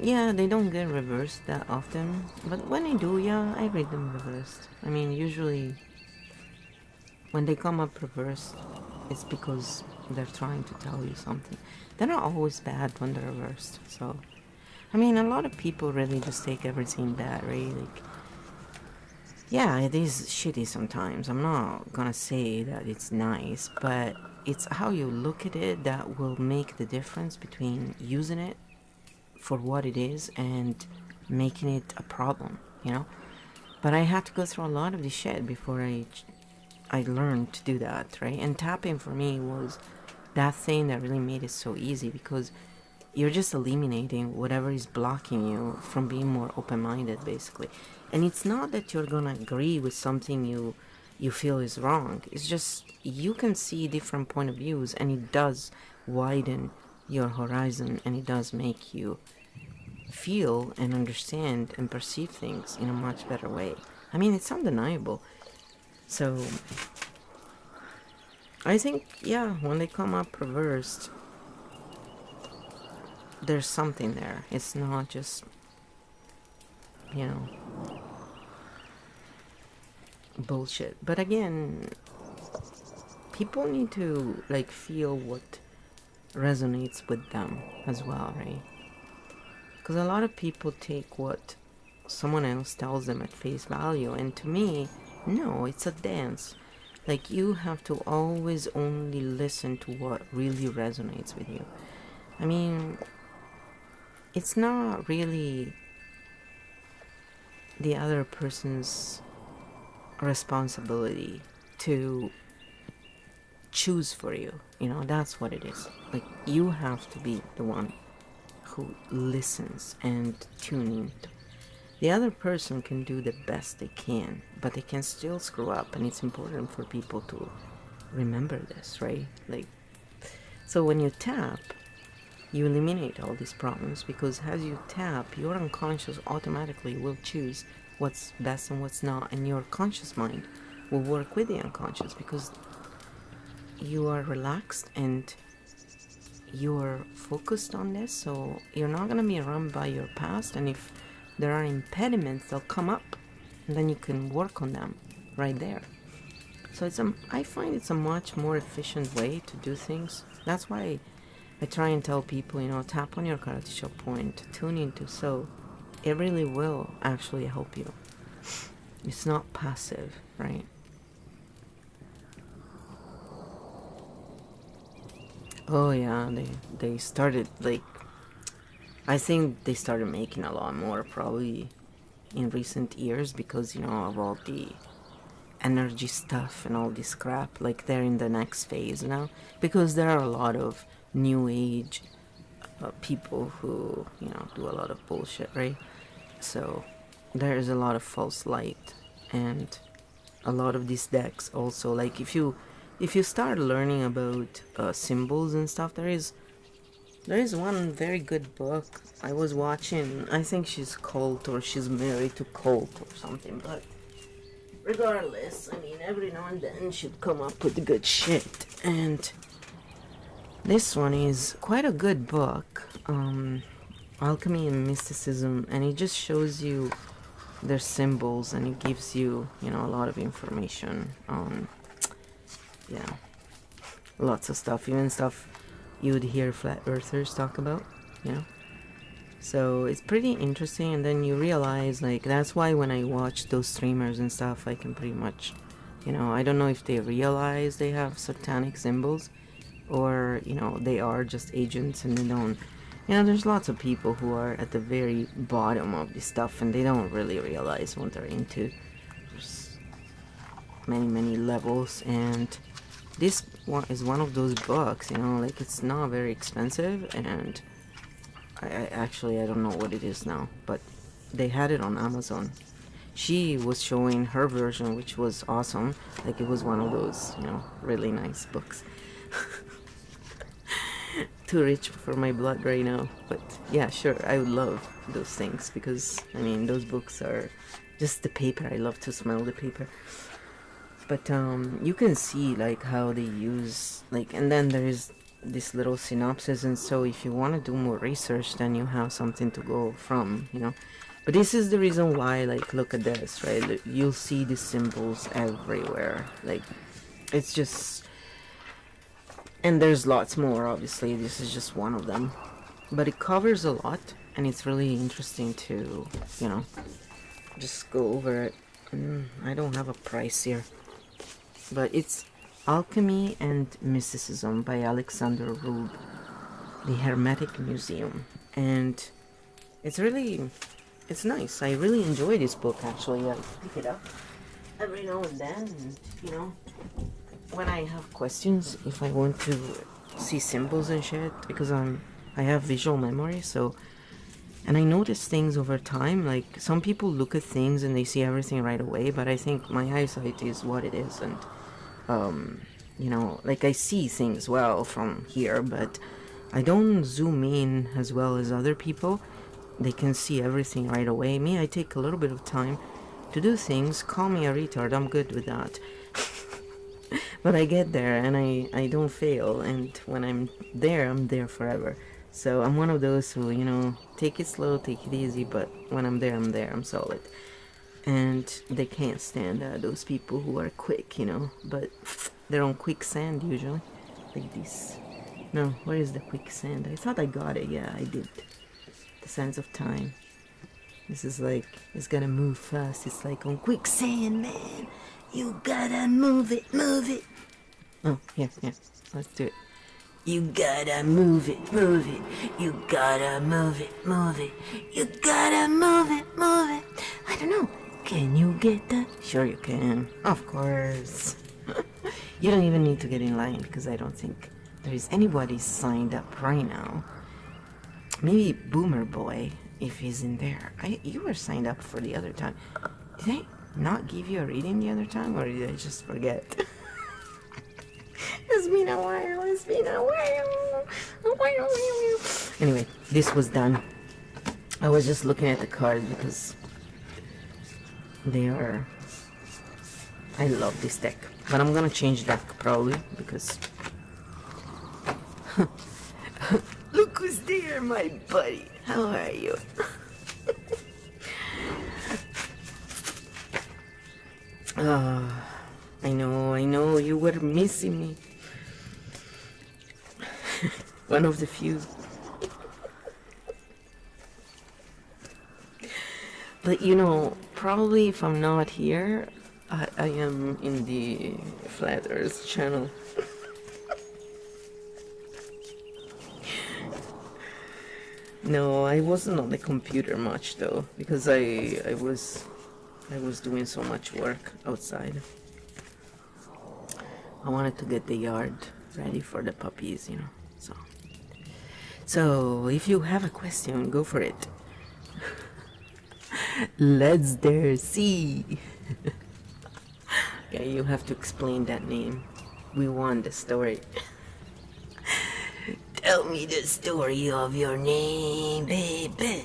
Yeah, they don't get reversed that often, but when I do, yeah, I read them reversed. I mean, usually when they come up reversed, it's because they're trying to tell you something. They're not always bad when they're reversed, so... I mean, a lot of people really just take everything bad, right? Like, yeah, it is shitty sometimes. I'm not gonna say that it's nice, but it's how you look at it that will make the difference between using it for what it is and making it a problem, you know? But I had to go through a lot of this shit before I learned to do that, right? And tapping for me was that thing that really made it so easy, because you're just eliminating whatever is blocking you from being more open-minded, basically. And it's not that you're gonna agree with something you feel is wrong. It's just you can see different point of views, and it does widen your horizon, and it does make you feel and understand and perceive things in a much better way. I mean, it's undeniable. So I think, yeah, when they come up reversed, there's something there. It's not just, you know, bullshit. But again, people need to like feel what resonates with them as well, right? Because a lot of people take what someone else tells them at face value, and to me, no, it's a dance. Like, you have to always only listen to what really resonates with you. I mean, it's not really the other person's responsibility to choose for you. You know, that's what it is. Like, you have to be the one who listens and tuning. The other person can do the best they can, but they can still screw up, and it's important for people to remember this, right? Like, so when you tap, you eliminate all these problems, because as you tap, your unconscious automatically will choose what's best and what's not, and your conscious mind will work with the unconscious, because you are relaxed and you're focused on this, so you're not going to be run by your past, and if there are impediments, they'll come up, and then you can work on them, right there. So I find it's a much more efficient way to do things. That's why I try and tell people, tap on your karate chop point, tune into so. It really will actually help you. It's not passive, right? Oh yeah, they started, like, I think they started making a lot more probably in recent years because, of all the energy stuff and all this crap. Like, they're in the next phase now because there are a lot of new age people who, do a lot of bullshit, right? So there is a lot of false light, and a lot of these decks also, like, if you start learning about symbols and stuff, there is one very good book I was watching. I think she's cult, or she's married to cult or something, but regardless, I mean, every now and then she'd come up with good shit, and this one is quite a good book, Alchemy and Mysticism, and it just shows you their symbols, and it gives you, a lot of information on, lots of stuff, even stuff you would hear flat earthers talk about, So it's pretty interesting, and then you realize, like, that's why when I watch those streamers and stuff, I can pretty much, I don't know if they realize they have satanic symbols, or, they are just agents and they don't, there's lots of people who are at the very bottom of this stuff and they don't really realize what they're into. There's many levels, and this one is one of those books, like, it's not very expensive, and I don't know what it is now, but they had it on Amazon. She was showing her version, which was awesome. Like, it was one of those, really nice books. Too rich for my blood right now, but yeah, sure, I would love those things because, I mean, those books are just the paper. I love to smell the paper. But you can see, like, how they use, like, and then there is this little synopsis, and so if you want to do more research, then you have something to go from, But this is the reason why, like, look at this, right? You'll see the symbols everywhere. Like, it's just, and there's lots more, obviously. This is just one of them, but it covers a lot, and it's really interesting to, just go over it. I don't have a price here, but it's Alchemy and Mysticism by Alexander Rube, the Hermetic Museum, and it's nice. I really enjoy this book, actually. I pick it up every now and then, and, when I have questions, if I want to see symbols and shit, because I have visual memory, so, and I notice things over time. Like, some people look at things and they see everything right away, but I think my eyesight is what it is, and like, I see things well from here, but I don't zoom in as well as other people. They can see everything right away. Me, I take a little bit of time to do things. Call me a retard, I'm good with that. But I get there, and I don't fail, and when I'm there forever. So I'm one of those who, take it slow, take it easy, but when I'm there, I'm solid. And they can't stand those people who are quick, but they're on quicksand usually, like this. No, where is the quicksand? I thought I got it. Yeah, I did. The sands of time. This is like, it's gonna move fast. It's like on quicksand, man. You gotta move it. Oh, yeah, let's do it. You gotta move it. You gotta move it. You gotta move it. I don't know. Can you get that? Sure you can. Of course. You don't even need to get in line because I don't think there is anybody signed up right now. Maybe Boomer Boy, if he's in there. You were signed up for the other time. Did I not give you a reading the other time, or did I just forget? It's been a while. Anyway, this was done. I was just looking at the cards because I love this deck. But I'm gonna change deck probably because look who's there, my buddy. How are you? see me. One of the few. But you know, probably if I'm not here, I am in the Flat Earth channel. No, I wasn't on the computer much though, because I was doing so much work outside. I wanted to get the yard ready for the puppies, you know. So if you have a question, go for it. Let's there see. Okay, you have to explain that name. We want the story. Tell me the story of your name, baby.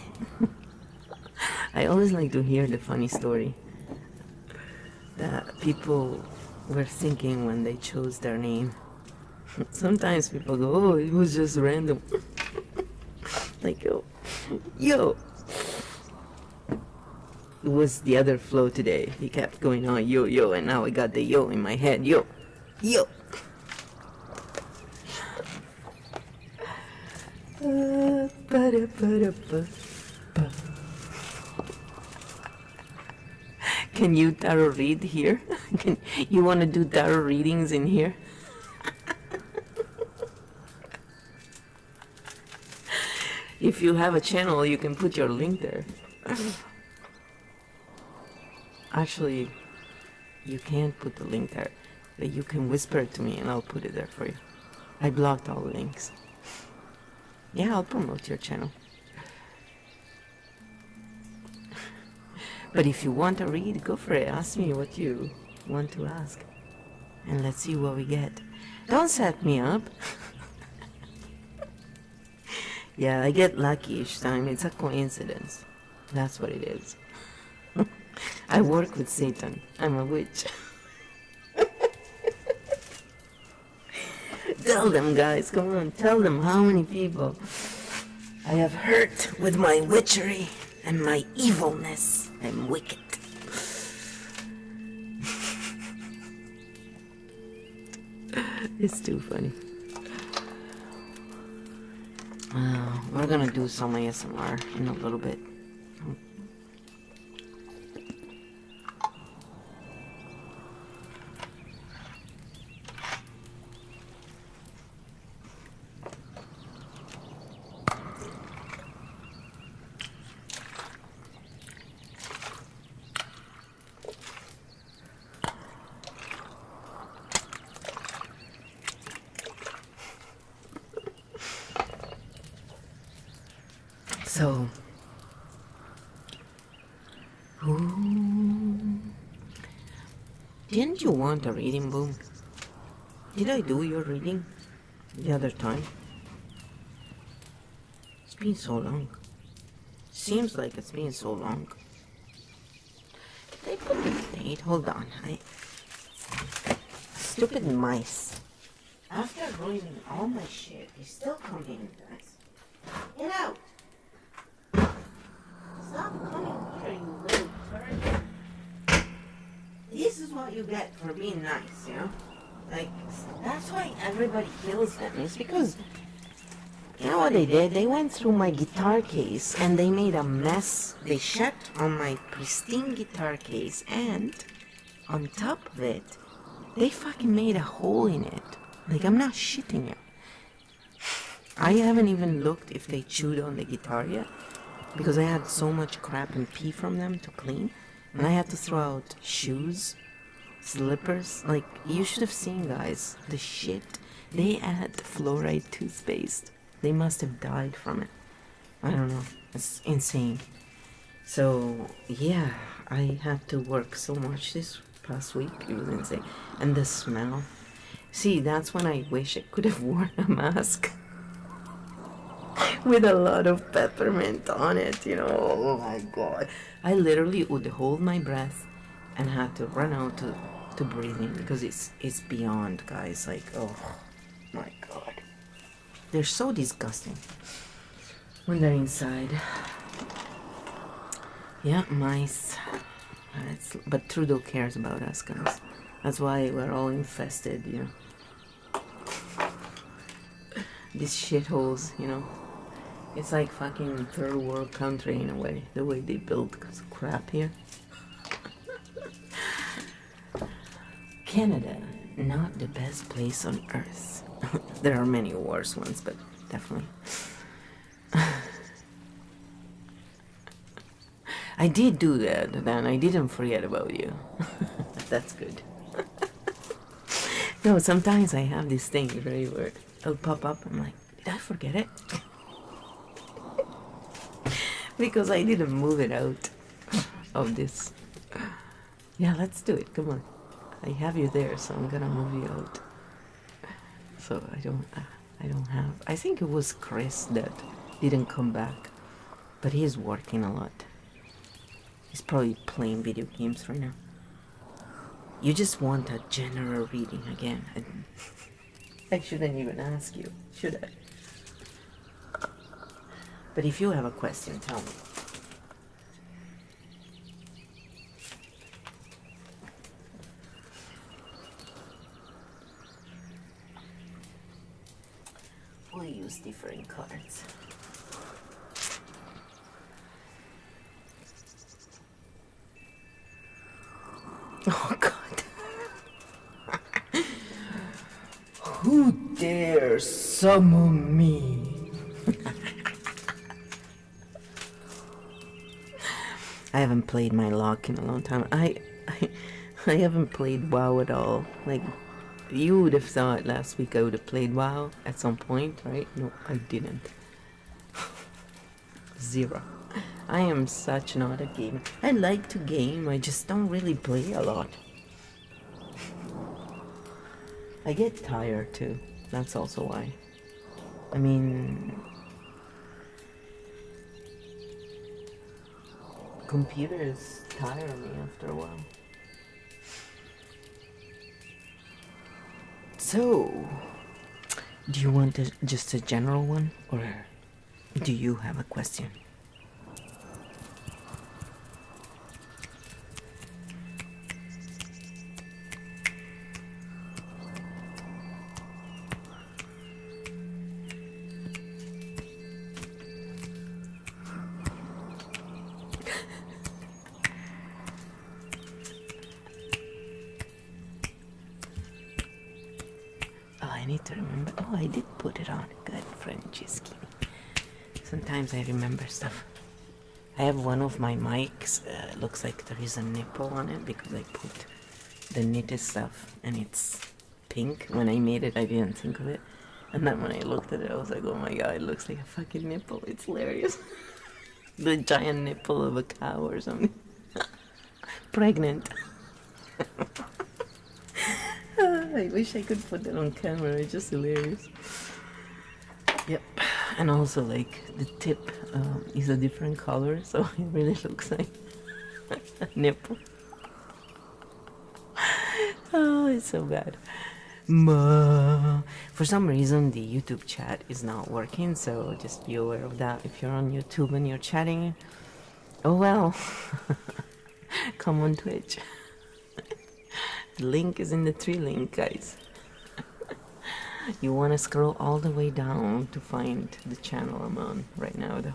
I always like to hear the funny story that people were thinking when they chose their name. Sometimes people go, oh, it was just random. Like, yo. It was the other flow today. He kept going on, yo, and now I got the yo in my head, yo. Can you tarot read here? You want to do tarot readings in here? If you have a channel, you can put your link there. Actually, you can't put the link there, but you can whisper it to me and I'll put it there for you. I blocked all the links. Yeah, I'll promote your channel. But if you want to read, go for it. Ask me what you want to ask. And let's see what we get. Don't set me up. Yeah, I get lucky each time. It's a coincidence. That's what it is. I work with Satan. I'm a witch. Tell them, guys. Come on. Tell them how many people I have hurt with my witchery and my evilness. I'm wicked. It's too funny. We're gonna do some ASMR in a little bit. So, didn't you want a reading, Boom? Did I do your reading the other time? It's been so long. Seems like it's been so long. Did I put the date? Hold on. Stupid mice. After ruining all my shit, they still come in, guys. Get out! Stop coming here, you little turd. This is what you get for being nice, you know? Like, that's why everybody kills them. It's because, you know what they did? They went through my guitar case and they made a mess. They shut on my pristine guitar case, and on top of it, they fucking made a hole in it. Like, I'm not shitting you. I haven't even looked if they chewed on the guitar yet, because I had so much crap and pee from them to clean, and I had to throw out shoes, slippers. Like, you should have seen, guys, the shit. They add fluoride toothpaste. They must have died from it. I don't know. It's insane. So, yeah, I had to work so much this past week. It was insane. And the smell. See, that's when I wish I could have worn a mask. With a lot of peppermint on it, you know. Oh my god. I literally would hold my breath and had to run out to breathe in, because it's beyond, guys. Like, oh my god. They're so disgusting when they're inside. Yeah, mice. But Trudeau cares about us, guys. That's why we're all infested, you know. these shitholes, you know. It's like fucking third world country in a way, the way they build crap here. Canada, not the best place on earth. There are many worse ones, but definitely. I did do that, then I didn't forget about you. That's good. No, sometimes I have these things, right, where it'll pop up, I'm like, did I forget it? Because I didn't move it out of this. Yeah, let's do it, come on. I have you there, so I'm gonna move you out. So I don't have, I think it was Chris that didn't come back, but he's working a lot. He's probably playing video games right now. You just want a general reading again. I shouldn't even ask you, should I? But if you have a question, tell me. We'll use different cards. Oh God. Who dares summon me? I haven't played my luck in a long time. I haven't played WoW at all. Like, you would have thought last week I would have played WoW at some point, right? No, I didn't. Zero. I am such not a gamer. I like to game, I just don't really play a lot. I get tired too. That's also why. I mean, computers tire me after a while. So, do you want just a general one, or do you have a question? I need to remember. Oh, I did put it on. Good, Franceschi. Sometimes I remember stuff. I have one of my mics. Looks like there is a nipple on it because I put the knitted stuff and it's pink. When I made it, I didn't think of it. And then when I looked at it, I was like, oh my God, it looks like a fucking nipple. It's hilarious. The giant nipple of a cow or something. Pregnant. I wish I could put that on camera, it's just hilarious. Yep, and also like the tip is a different color, so it really looks like a nipple. Oh, it's so bad. For some reason the YouTube chat is not working, so just be aware of that if you're on YouTube and you're chatting. Oh well. Come on Twitch. The link is in the tree link, guys. You want to scroll all the way down to find the channel I'm on right now, though.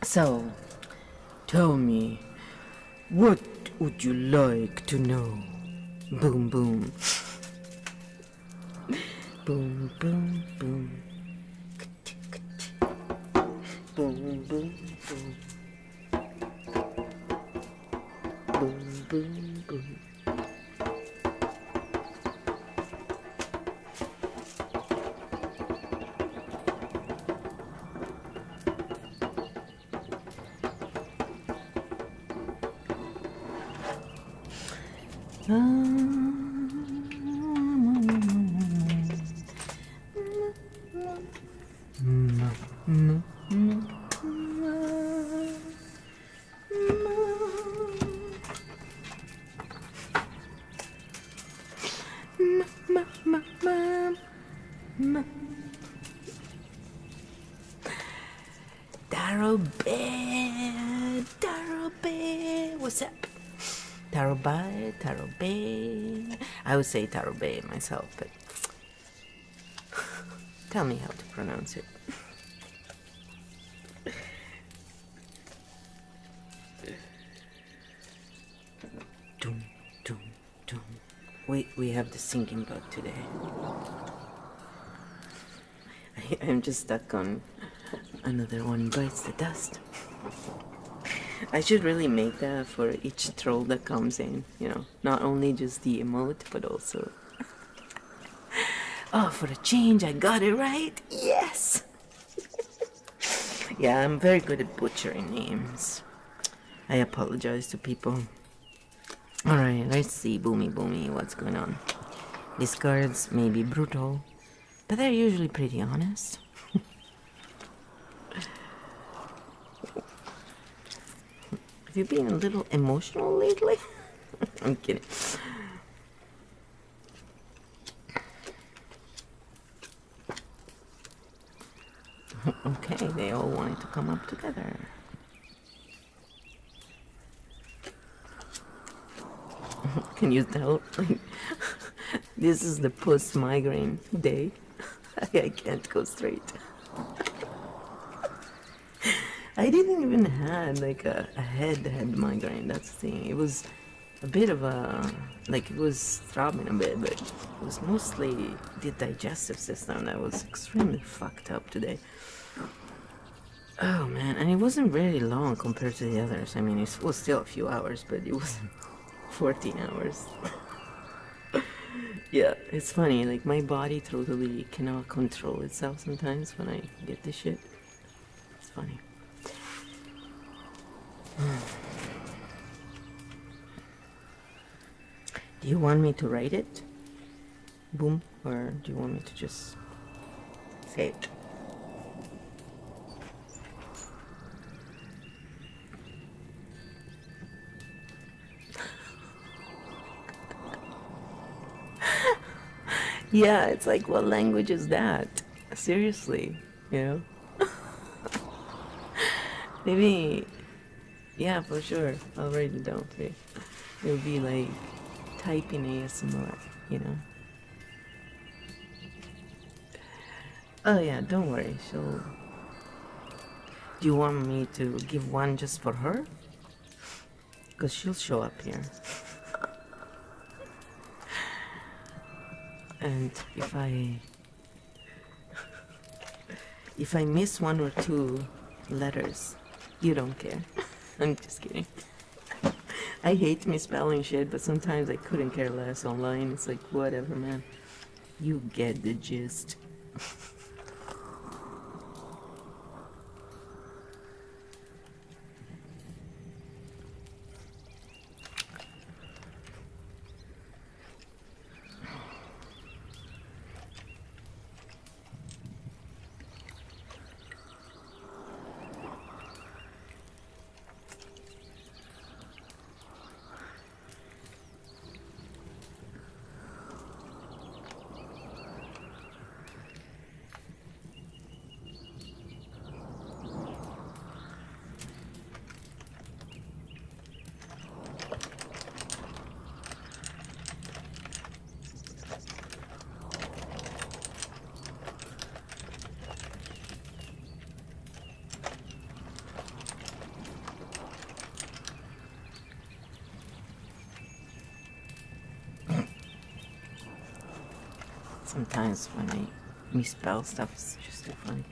So, tell me, what would you like to know? Boom, boom. Boom, boom, boom. Boom, boom, boom. Boom, boom, boom. What's up? Taro Bay. I would say Taro Bay myself, but Tell me how to pronounce it. Doom, doom, doom. We have the singing bug today. I'm just stuck on another one bites the dust. I should really make that for each troll that comes in, you know, not only just the emote, but also... Oh, for a change, I got it right! Yes! Yeah, I'm very good at butchering names. I apologize to people. Alright, let's see, Boomy Boomy, what's going on? These cards may be brutal, but they're usually pretty honest. Have you been a little emotional lately? I'm kidding. Okay, they all wanted to come up together. Can you tell? Like, this is the post-migraine day. I can't go straight. I didn't even have like a head migraine, that's the thing. It was a bit of a, like it was throbbing a bit, but it was mostly the digestive system that was extremely fucked up today. Oh man, and it wasn't very long compared to the others. I mean, it was still a few hours, but it wasn't 14 hours. Yeah, it's funny, like my body totally cannot control itself sometimes when I get this shit. It's funny. Do you want me to write it? Boom, or do you want me to just say it? Yeah, it's like, what language is that? Seriously, you know? Maybe, yeah, for sure. I'll write it down for you. It would be like typing ASMR, you know? Oh yeah, don't worry, she'll... Do you want me to give one just for her? Because she'll show up here. And if I miss one or two letters, you don't care. I'm just kidding. I hate misspelling shit, but sometimes I couldn't care less online. It's like, whatever, man. You get the gist. Sometimes when I misspell stuff, it's just too funny.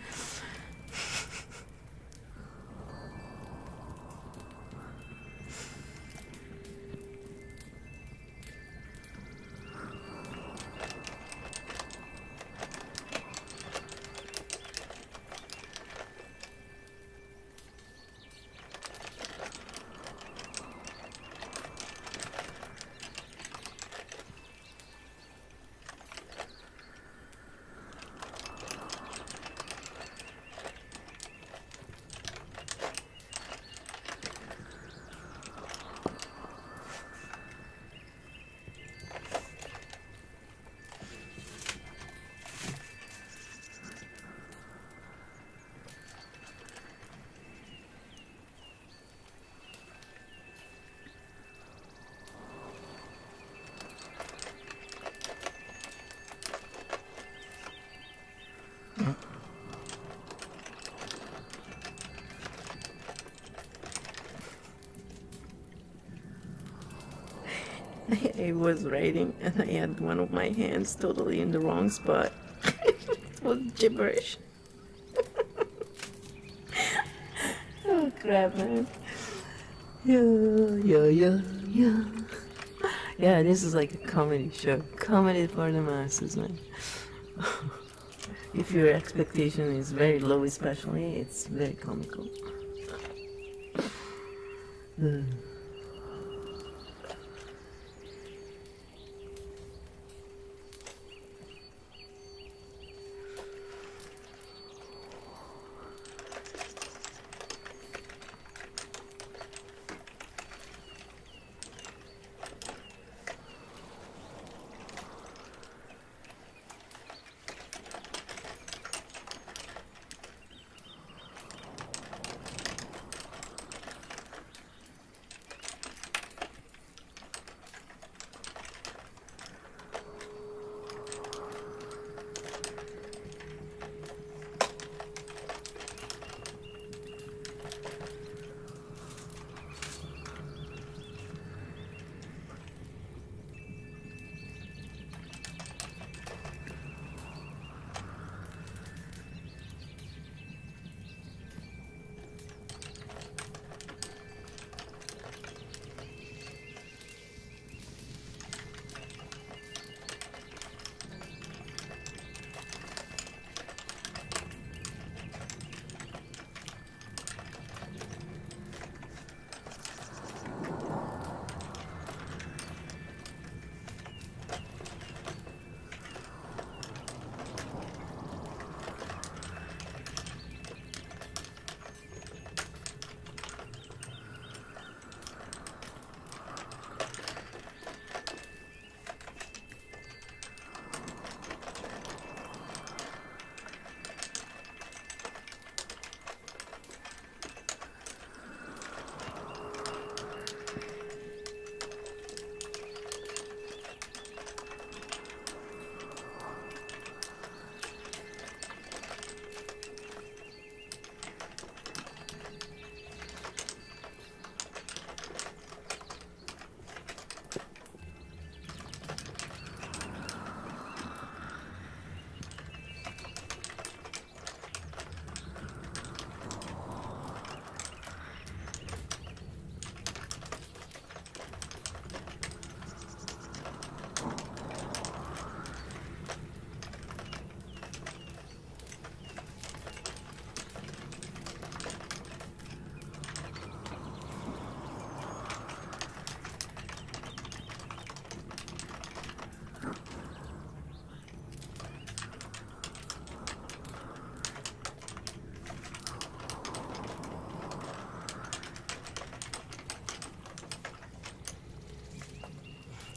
I was writing and I had one of my hands totally in the wrong spot. It was gibberish. Oh crap, man. Yeah. Yeah, this is like a comedy show. Comedy for the masses, man. If your expectation is very low, especially, it's very comical.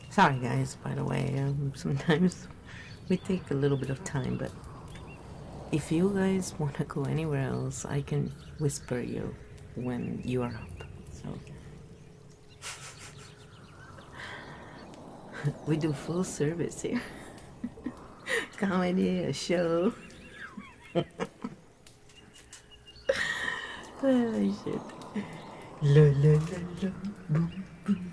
Sorry, guys, by the way, sometimes we take a little bit of time, but if you guys want to go anywhere else, I can whisper you when you are up. So we do full service here. Comedy, a show. Oh, shit. La la la la. Boom, boom.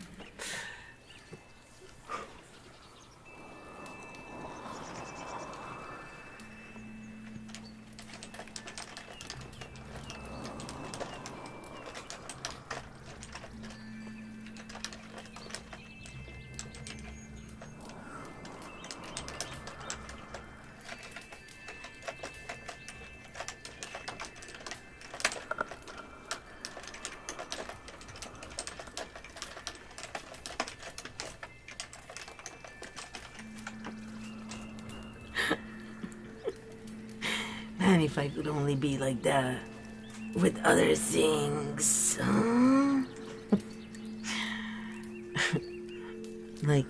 Man, if I could only be like that with other things. Like,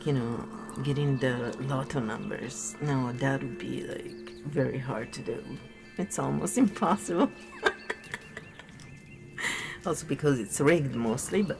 getting the lotto numbers. No, that would be like very hard to do. It's almost impossible. Also because it's rigged mostly, but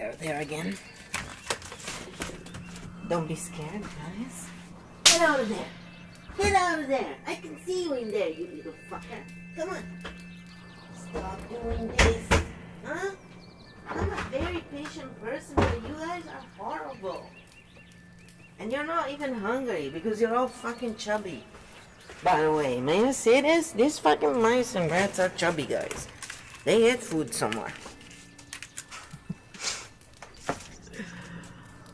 they're there again. Don't be scared, guys. Get out of there. Get out of there. I can see you in there, you little fucker. Come on. Stop doing this. Huh? I'm a very patient person, but you guys are horrible. And you're not even hungry because you're all fucking chubby. By the way, may I say this? These fucking mice and rats are chubby, guys. They get food somewhere.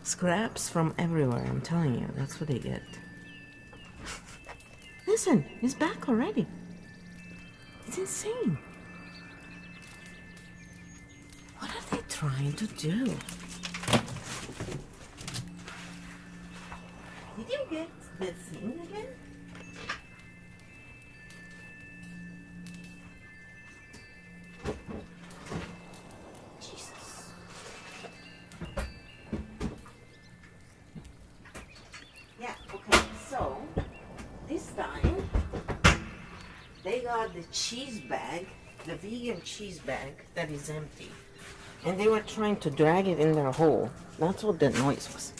Scraps from everywhere, I'm telling you. That's what they get. Listen, he's back already. It's insane. What are they trying to do? Did you get the thing again? Jesus. Yeah, okay, so this time they got the cheese bag, the vegan cheese bag that is empty. And they were trying to drag it in their hole. That's what the noise was.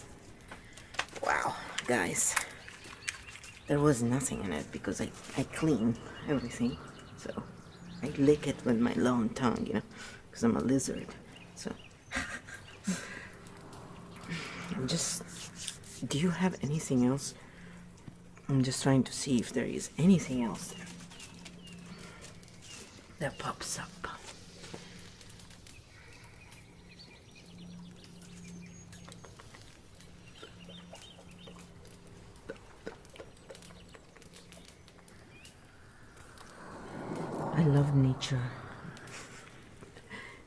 Wow, guys. There was nothing in it because I clean everything. So I lick it with my long tongue, you know, because I'm a lizard. So I'm just... Do you have anything else? I'm just trying to see if there is anything else there that pops up. I love nature,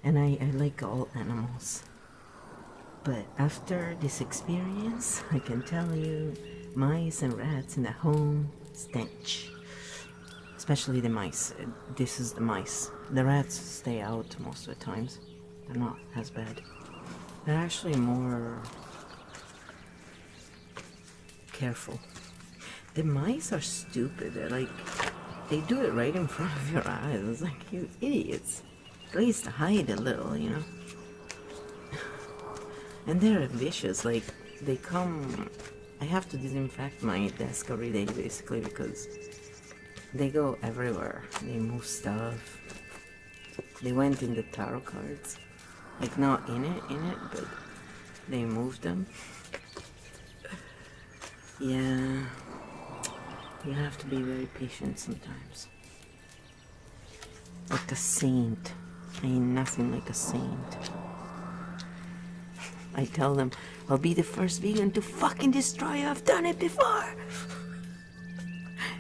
and I like all animals, but after this experience I can tell you mice and rats in the home stench, especially the mice. This is the mice. The rats stay out most of the times. They're not as bad. They're actually more careful. The mice are stupid. They're like, they do it right in front of your eyes. It's like, you idiots. At least hide a little, you know? And they're vicious. Like, they come... I have to disinfect my desk every day, basically, because they go everywhere. They move stuff. They went in the tarot cards. Like, not in it, but they moved them. Yeah... You have to be very patient sometimes. Like a saint. Ain't nothing like a saint. I tell them, I'll be the first vegan to fucking destroy you. I've done it before.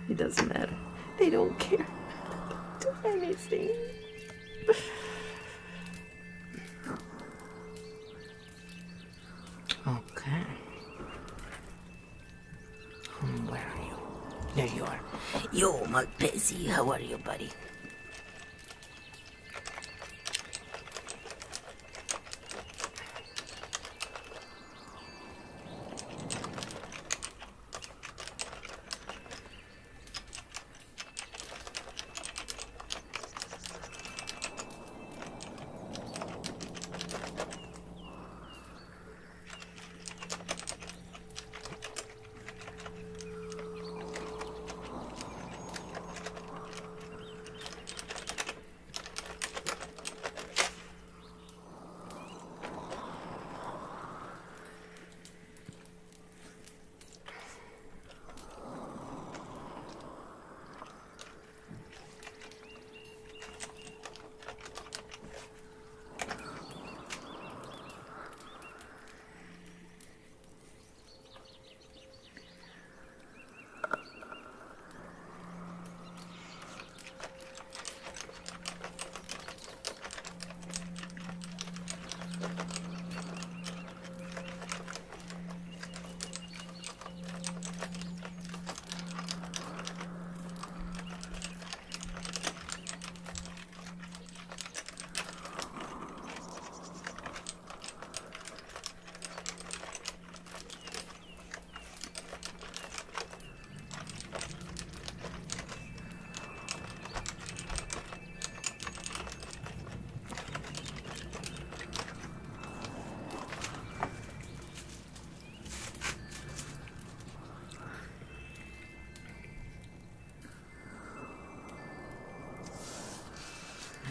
It doesn't matter. They don't care. Do anything. Okay. Where are you? There you are. Yo, Maltese, how are you, buddy?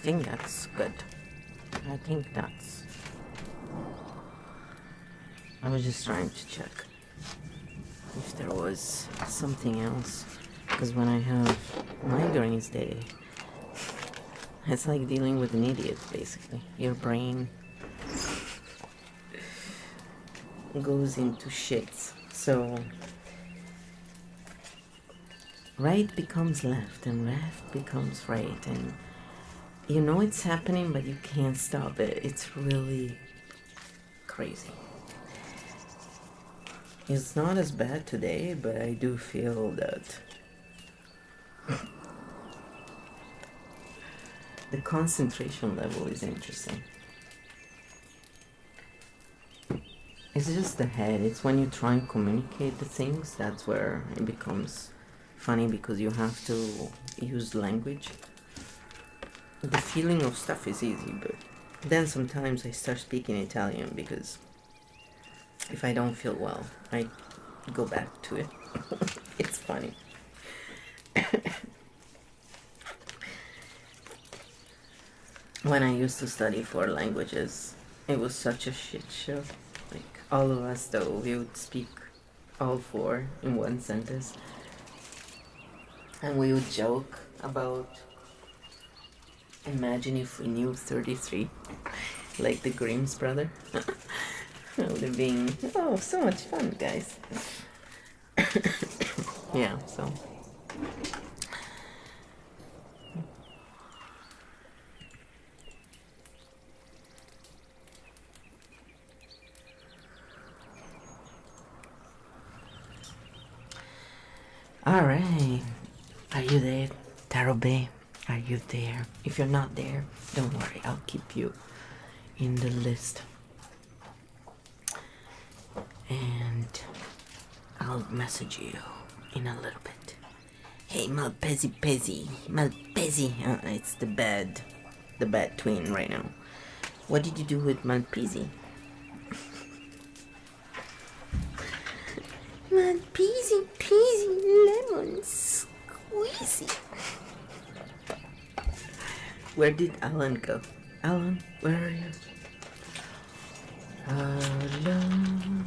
think that's good. I think that's... I was just trying to check if there was something else. Because when I have migraines, it's like dealing with an idiot, basically. Your brain goes into shits. So right becomes left and left becomes right, and you know it's happening but you can't stop it. It's really crazy. It's not as bad today, but I do feel that the concentration level is interesting. It's just the head. It's when you try and communicate the things, that's where it becomes funny, because you have to use language. The feeling of stuff is easy, but then sometimes I start speaking Italian because if I don't feel well, I go back to it. It's funny. When I used to study 4 languages, it was such a shit show. Like, all of us, though, we would speak all 4 in one sentence. And we would joke about, imagine if we knew 33, like the Grimm's brother. It would have been, oh, so much fun, guys. Yeah, so. Alright, are you there, Tarobe? Are you there? If you're not there, don't worry, I'll keep you in the list. And I'll message you in a little bit. Hey, Malpezi, it's the bad twin right now. What did you do with Malpezi? Malpezi, lemon squeezy. Where did Alan go? Alan, where are you? Alan.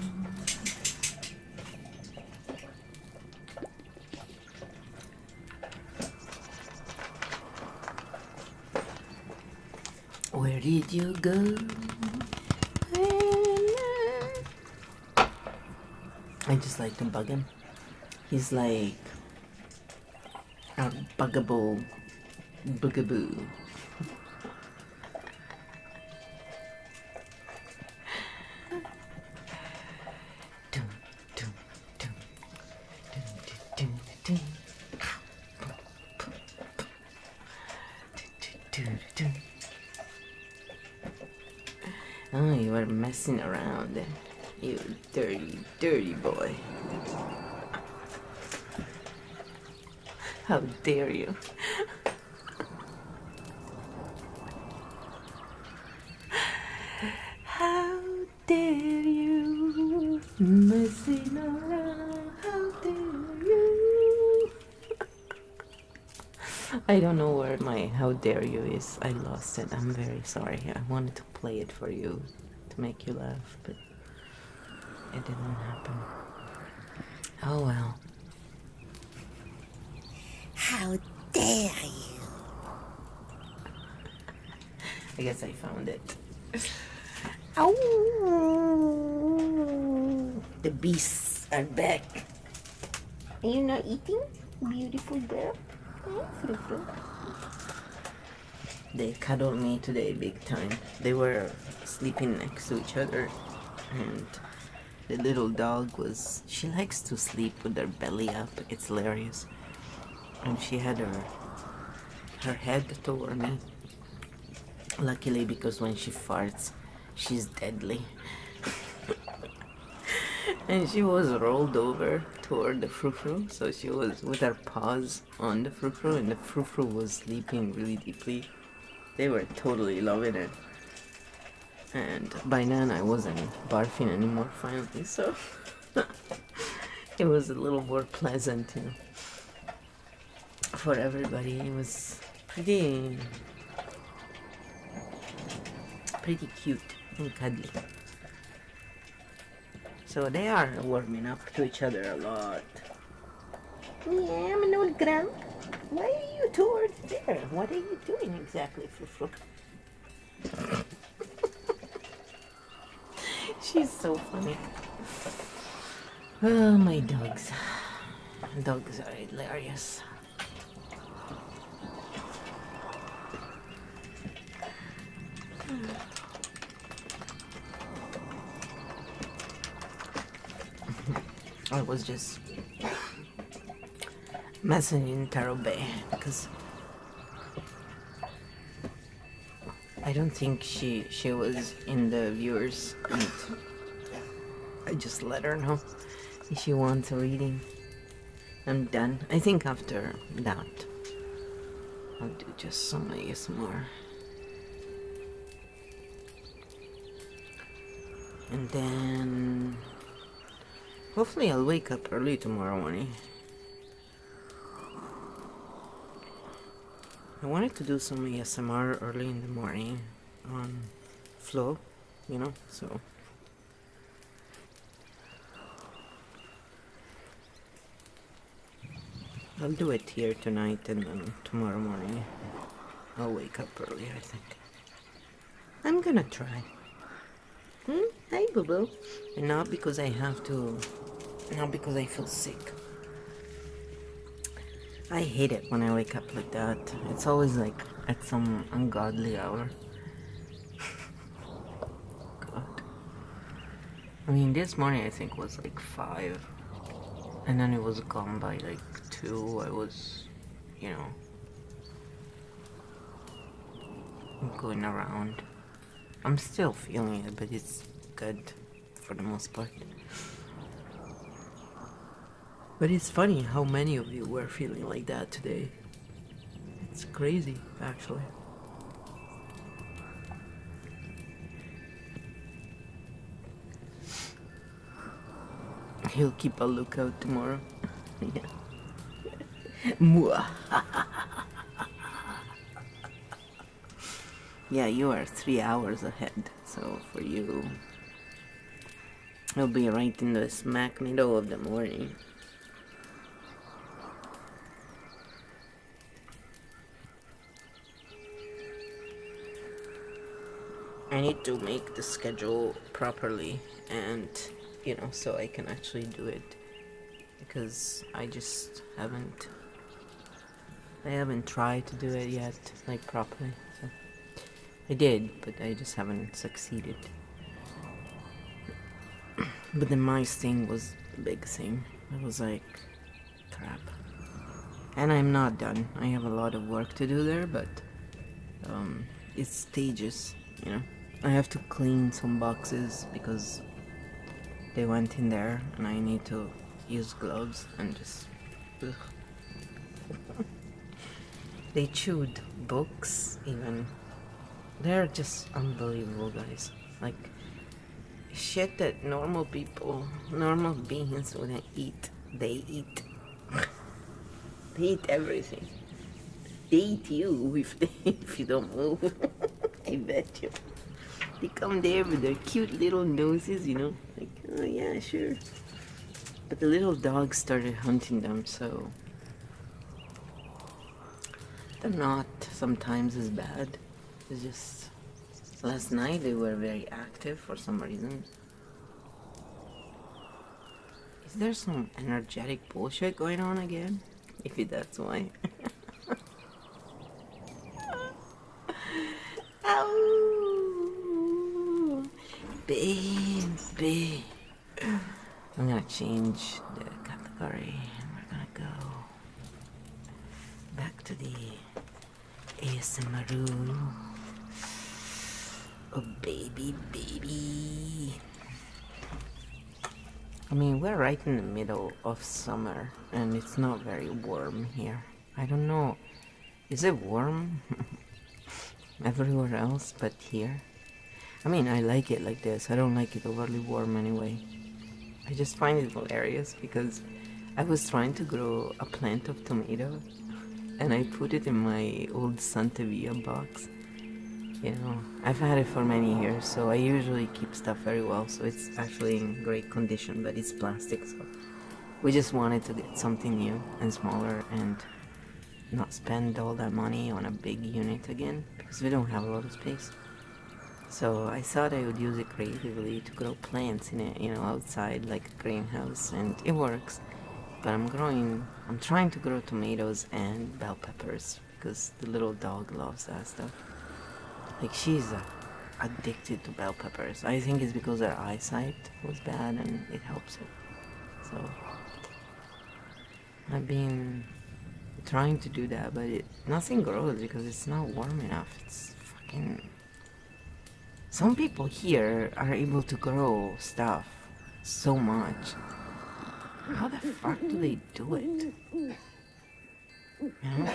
Where did you go? I just like to bug him. He's like a bugaboo. Oh, you were messing around, you dirty boy. How dare you? How dare you messing around? How dare you? I don't know where my how dare you is. I lost it. I'm very sorry. I wanted to play it for you to make you laugh, but it didn't happen. Oh well. How dare you? I guess I found it. Ow! The beasts are back. Are you not eating? Beautiful girl. They cuddled me today big time. They were sleeping next to each other, and the little dog she likes to sleep with her belly up. It's hilarious. And she had her head toward me. Luckily, because when she farts, she's deadly. And she was rolled over toward the frou-frou, so she was with her paws on the frou-frou, and the frou-frou was sleeping really deeply. They were totally loving it. And by then I wasn't barfing anymore finally, so it was a little more pleasant, you know, for everybody. It was pretty pretty cute and cuddly. So they are warming up to each other a lot. Yeah, my old grump. Why are you towards there? What are you doing exactly, Frufru? She's so funny. Oh, my dogs. Dogs are hilarious. I was just messing in Trovo because I don't think she was in the viewers, and I just let her know if she wants a reading. I'm done. I think after that I'll do just some ASMR. And then hopefully I'll wake up early tomorrow morning. I wanted to do some ASMR early in the morning on flow, you know, so I'll do it here tonight, and then tomorrow morning I'll wake up early, I think. I'm gonna try. Hi, boo-boo. And not because I have to, not because I feel sick. I hate it when I wake up like that. It's always like at some ungodly hour. God. I mean, this morning I think was like 5. And then it was gone by like 2. I was, you know, going around. I'm still feeling it, but it's good for the most part. But it's funny how many of you were feeling like that today. It's crazy, actually. He'll keep a lookout tomorrow. Yeah. Yeah, you are 3 hours ahead, so for you, it'll be right in the smack middle of the morning. I need to make the schedule properly, and you know, so I can actually do it, because I just haven't tried to do it yet, like properly. So I did, but I just haven't succeeded. But the mice thing was the big thing. I was like, crap. And I'm not done. I have a lot of work to do there, but it's stages, you know. I have to clean some boxes because they went in there, and I need to use gloves and just... They chewed books, even. They're just unbelievable, guys. Like, shit that normal people, normal beings wouldn't eat. They eat. They eat everything. They eat you if you don't move. I bet you. They come there with their cute little noses, you know, like, oh yeah, sure. But the little dogs started hunting them, so they're not sometimes as bad. It's just last night they were very active for some reason. Is there some energetic bullshit going on again? Maybe that's why. Ow! Baby. I'm gonna change the category. We're gonna go back to the ASMR room. Oh, baby. I mean, we're right in the middle of summer, and it's not very warm here. I don't know. Is it warm everywhere else but here? I mean, I like it like this. I don't like it overly warm anyway. I just find it hilarious because I was trying to grow a plant of tomato, and I put it in my old Santa Via box, You know, I've had it for many years, so I usually keep stuff very well, so it's actually in great condition, but it's plastic, so we just wanted to get something new and smaller and not spend all that money on a big unit again, because we don't have a lot of space. So I thought I would use it creatively to grow plants in it, you know, outside like a greenhouse, and it works. But I'm trying to grow tomatoes and bell peppers because the little dog loves that stuff. Like she's addicted to bell peppers. I think it's because her eyesight was bad and it helps her. So I've been trying to do that, but nothing grows because it's not warm enough. It's fucking... Some people here are able to grow stuff so much. How the fuck do they do it? You know?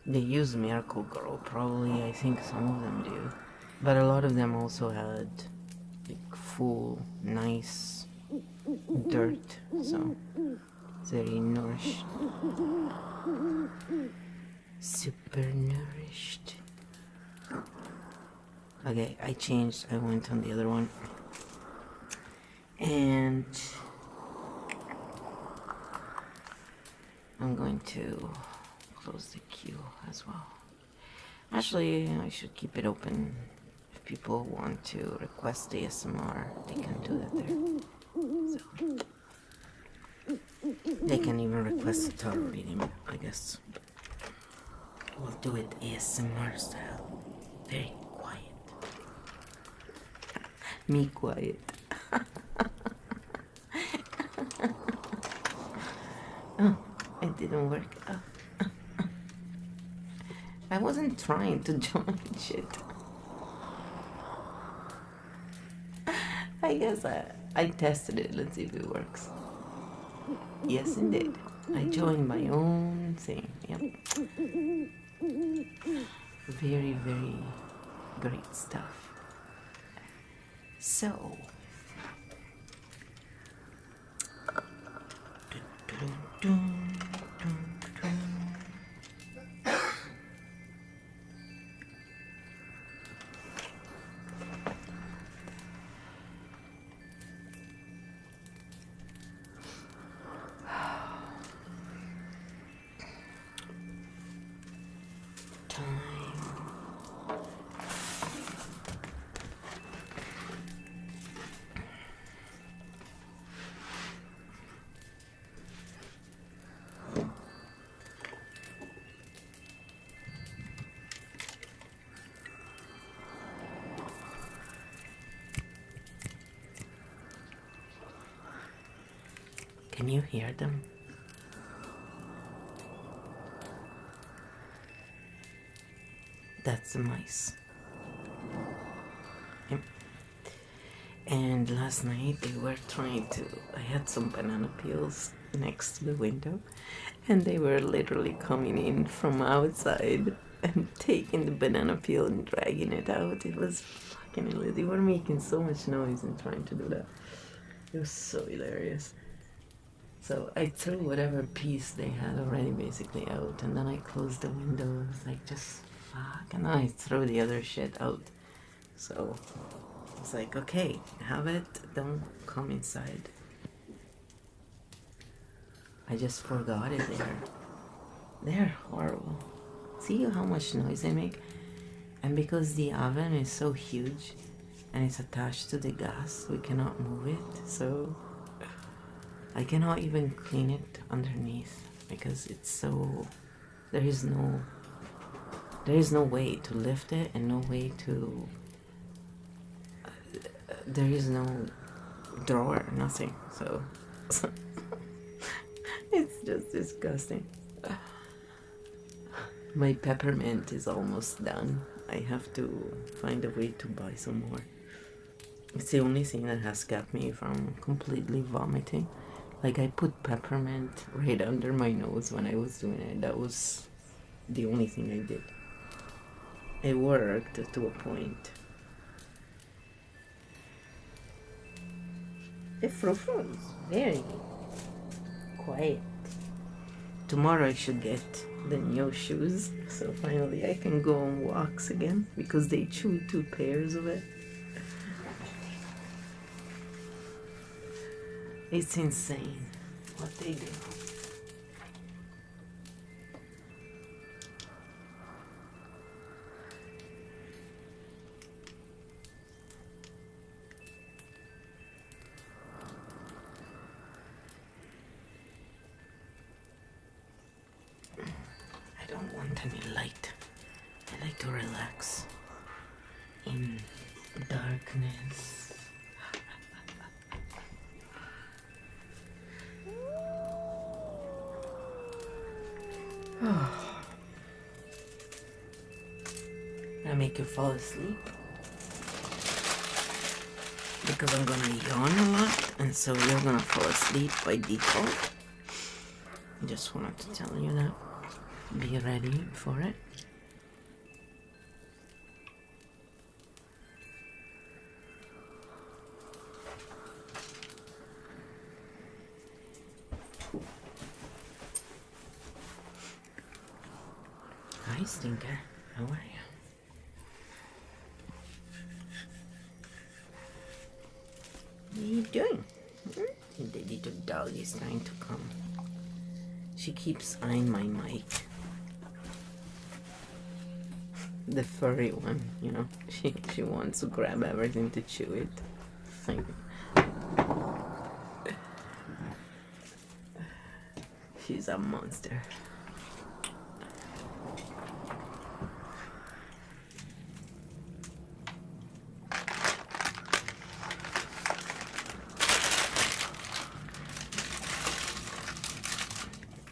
They use Miracle Grow, probably. I think some of them do. But a lot of them also had like full, nice dirt, so very nourished. Super nourished. Okay, I changed. I went on the other one. And I'm going to close the queue as well. Actually, I should keep it open. If people want to request ASMR, they can do that there. So they can even request a tarot reading, I guess. We'll do it ASMR style. Very quiet. Me quiet. Oh, it didn't work. I wasn't trying to join shit. I guess I tested it. Let's see if it works. Yes, it did. I joined my own thing. Yep. Very, very great stuff. So. Can you hear them? That's the mice. Yep. And last night they were trying to... I had some banana peels next to the window, and they were literally coming in from outside and taking the banana peel and dragging it out. It was fucking hilarious. They were making so much noise and trying to do that. It was so hilarious. So I threw whatever piece they had already basically out, and then I closed the window. I was like, just fuck, and then I threw the other shit out. So I was like, okay, have it, don't come inside. I just forgot it there. They're horrible. See how much noise they make? And because the oven is so huge and it's attached to the gas, we cannot move it, so I cannot even clean it underneath because it's so... there is no way to lift it and no way to... there is no drawer, nothing, so it's just disgusting. My peppermint is almost done. I have to find a way to buy some more. It's the only thing that has kept me from completely vomiting. Like, I put peppermint right under my nose when I was doing it. That was the only thing I did. It worked to a point. The frou-frou is very quiet. tomorrow I should get the new shoes, so finally I can go on walks again, because they chew 2 pairs of it. It's insane what they do. I don't want any light. I like to relax in darkness. I make you fall asleep because I'm gonna yawn a lot, and so you're gonna fall asleep by default. I just wanted to tell you that. Be ready for it. Hi, Stinker. How are you? What are you doing? The little dog is trying to come. She keeps eyeing my mic. The furry one, you know. She wants to grab everything to chew it. She's a monster.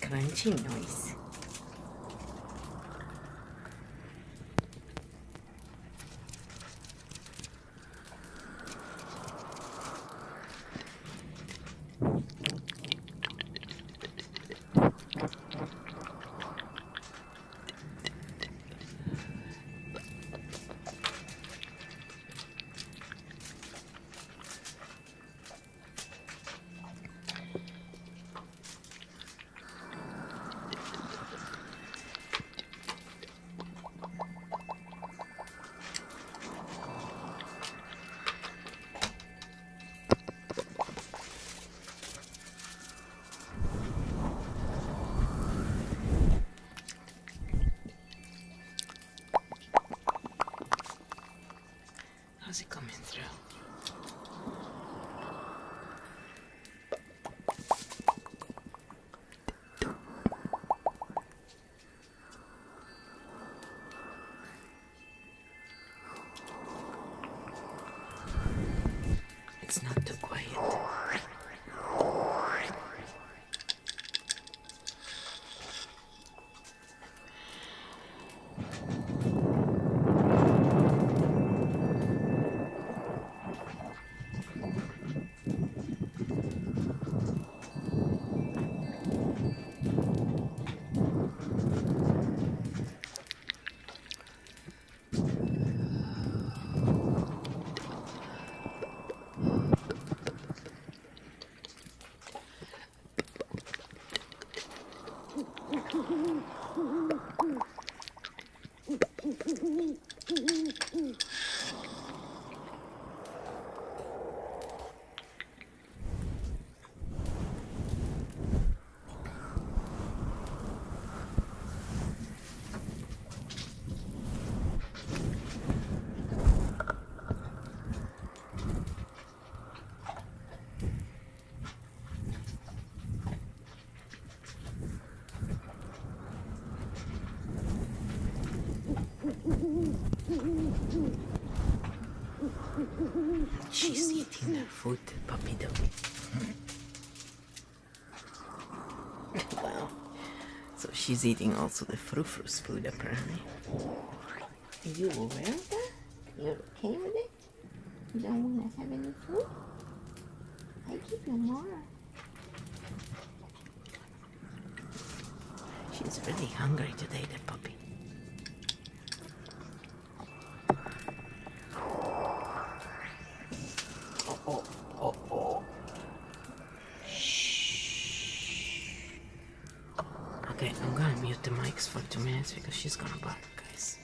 Crunchy noise. How's it coming through? It's not too quiet. She's eating her food, puppy dog. Wow. So she's eating also the frou-frou's food, apparently. Are you aware of that? You're okay with it? You don't want to have any food? I keep you more. She's really hungry today, the puppy. gonna mute the mics for 2 minutes because she's gonna bark, guys.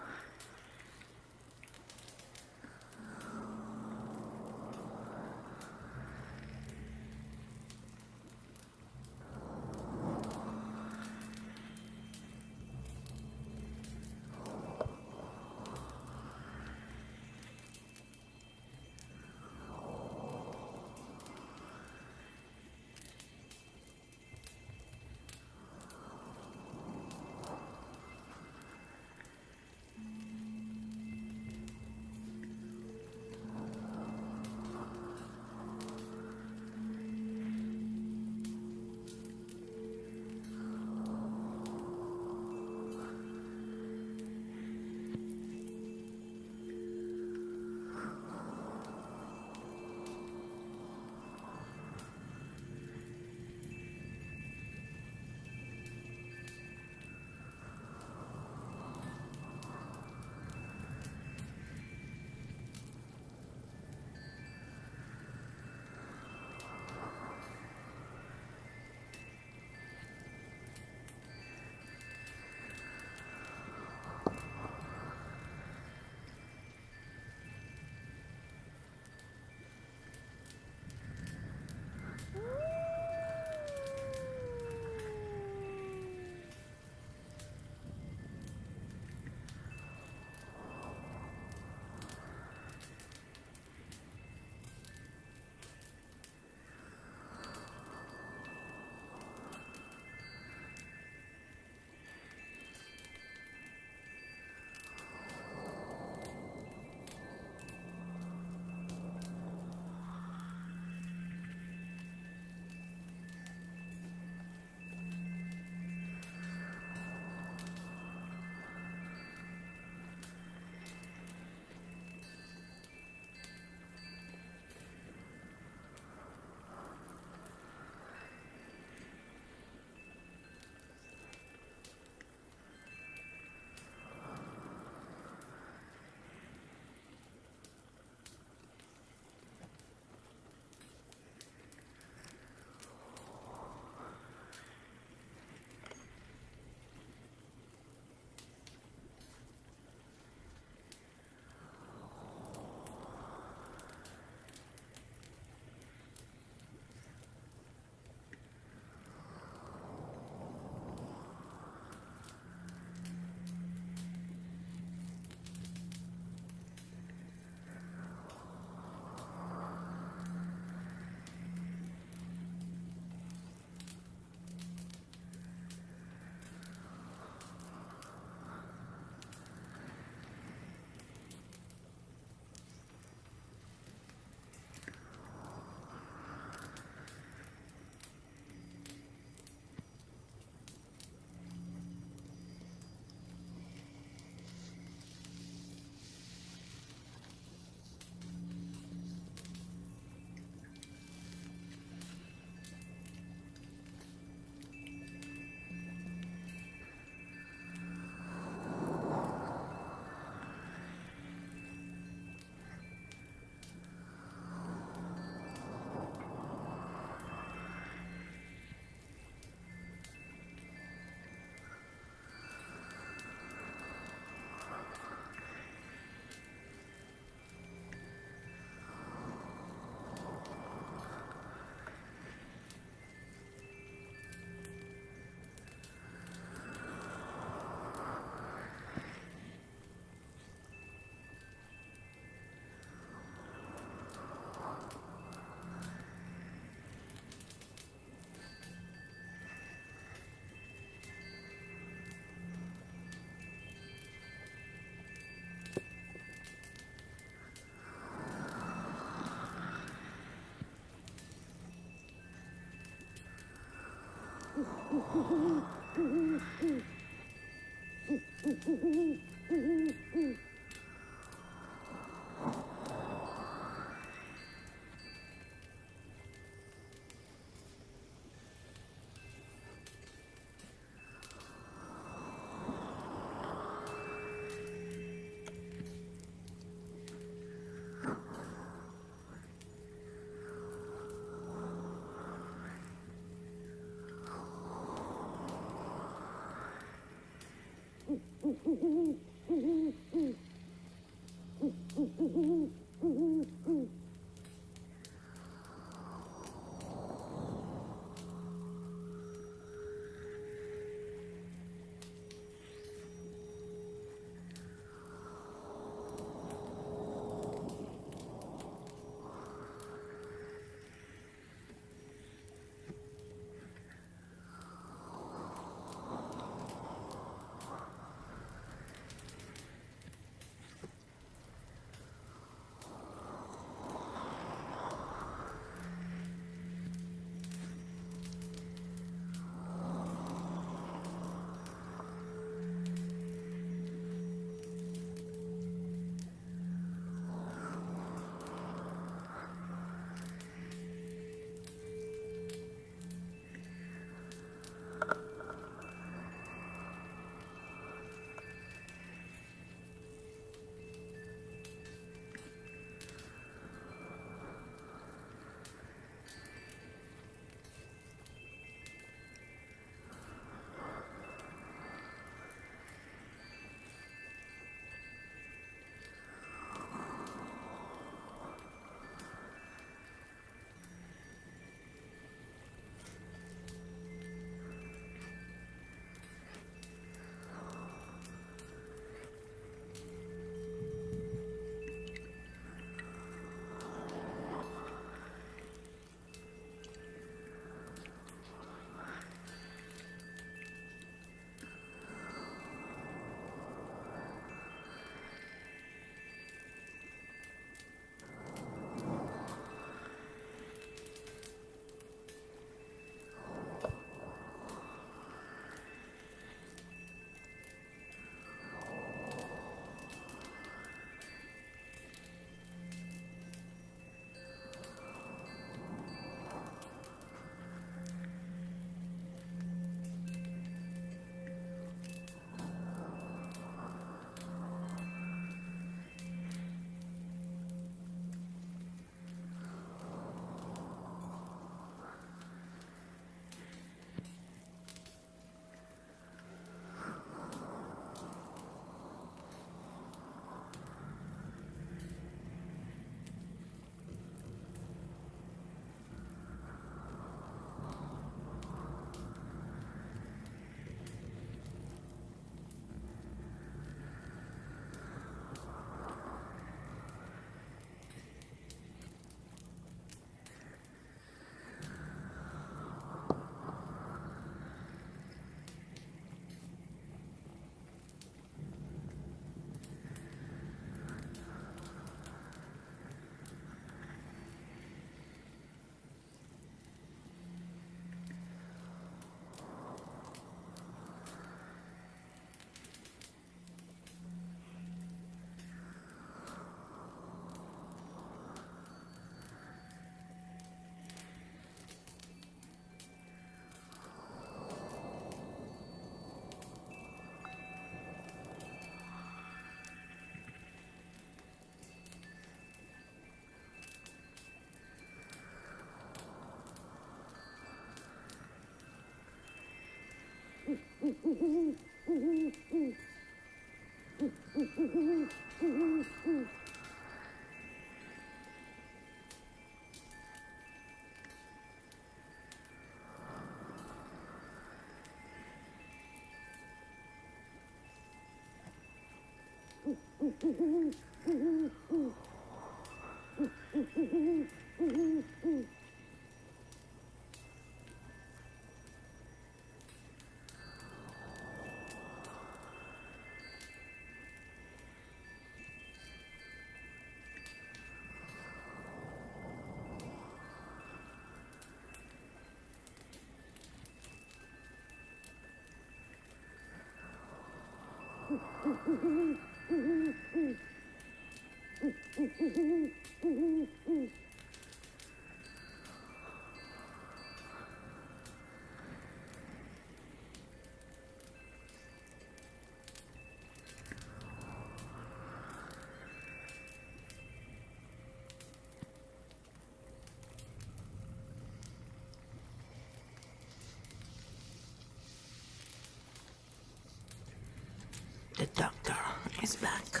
The doctor is back.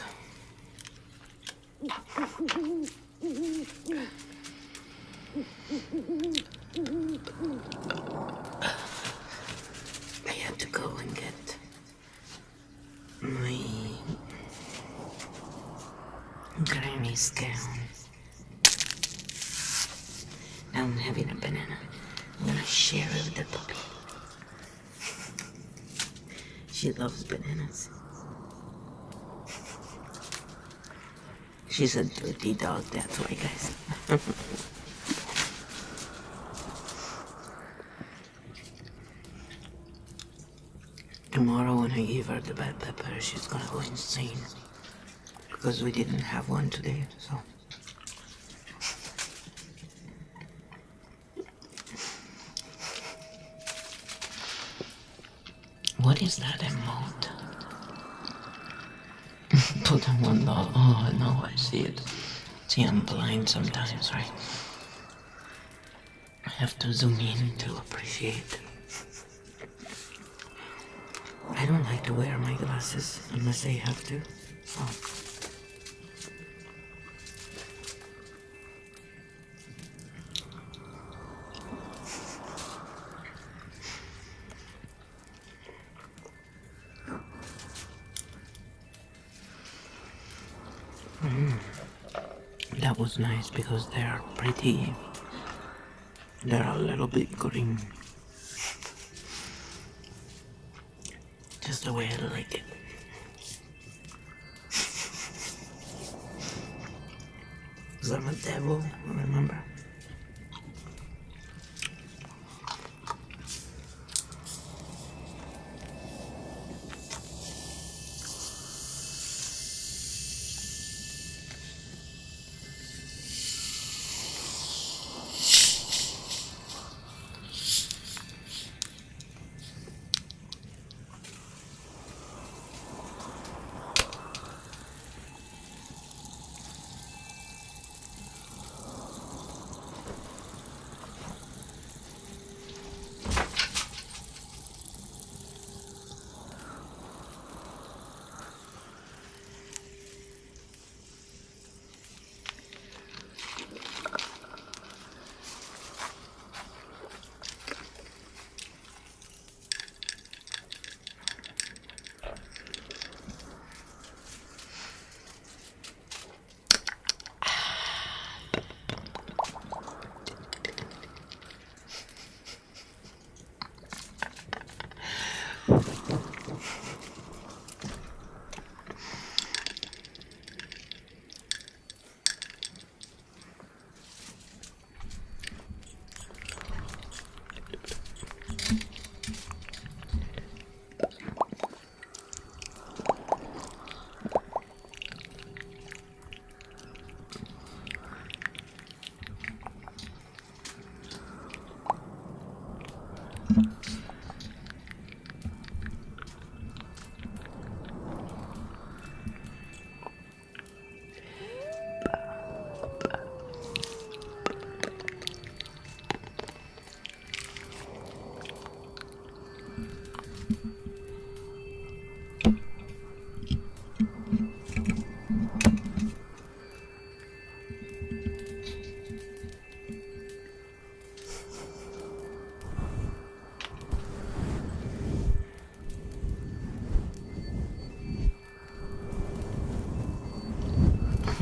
I had to go and get my granny's gown. Now I'm having a banana. I'm gonna share it with the puppy. She loves bananas. She's a dirty dog, that's why, guys. Tomorrow when I give her the bell pepper, she's gonna go insane. Because we didn't have one today, so. What is that emote? Put on $1. Oh no, I see it. See, I'm blind sometimes, right? I have to zoom in to appreciate. I don't like to wear my glasses unless I have to. So. That was nice because they are pretty. They're a little bit green. Just the way I like it. Because I'm a devil, remember?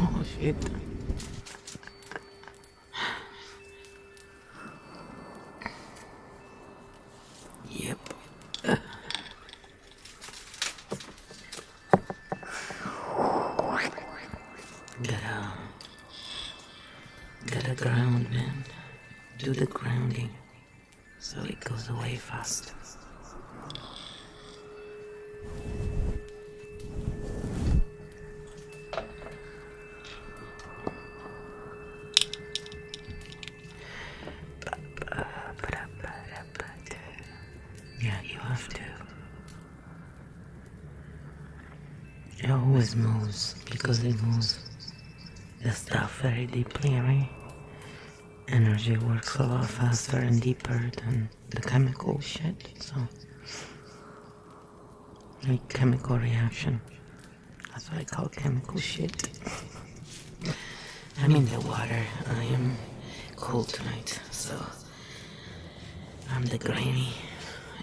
Oh shit. Yep. Gotta ground, man. Do the grounding so it goes away fast. always moves because it moves the stuff very deeply, right? Energy works a lot faster and deeper than the chemical shit, so like chemical reaction. That's what I call chemical shit. I'm in the water. I am cold tonight, so I'm the granny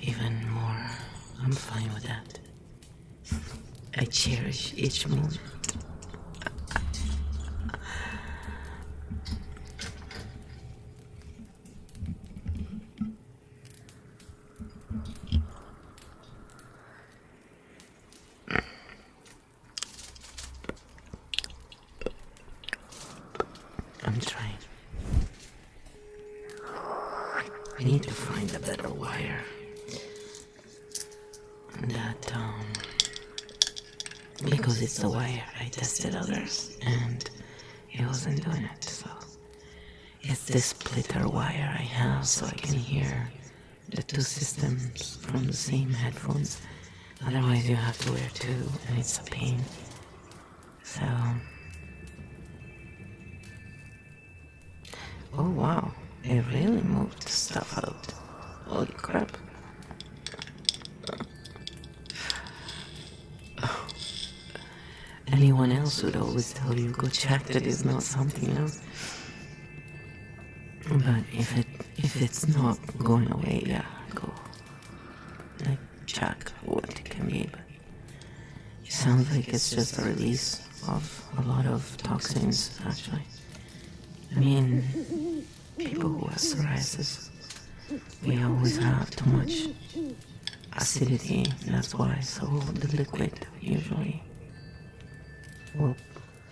even more. I'm fine with that. I cherish each moment. I'm trying. I need to find a better wire. That, because it's the wire I tested others and it wasn't doing it, so it's this splitter wire I have so I can hear the two systems from the same headphones. Otherwise you have to wear two and it's a pain. So, oh wow, it really moved the stuff out. Holy crap. Anyone else would always tell you, go check that it's not something else. But if it's not going away, yeah, go like check what it can be. But it sounds like it's just a release of a lot of toxins, actually. I mean, people who have psoriasis, we always have too much acidity, that's why. So the liquid usually will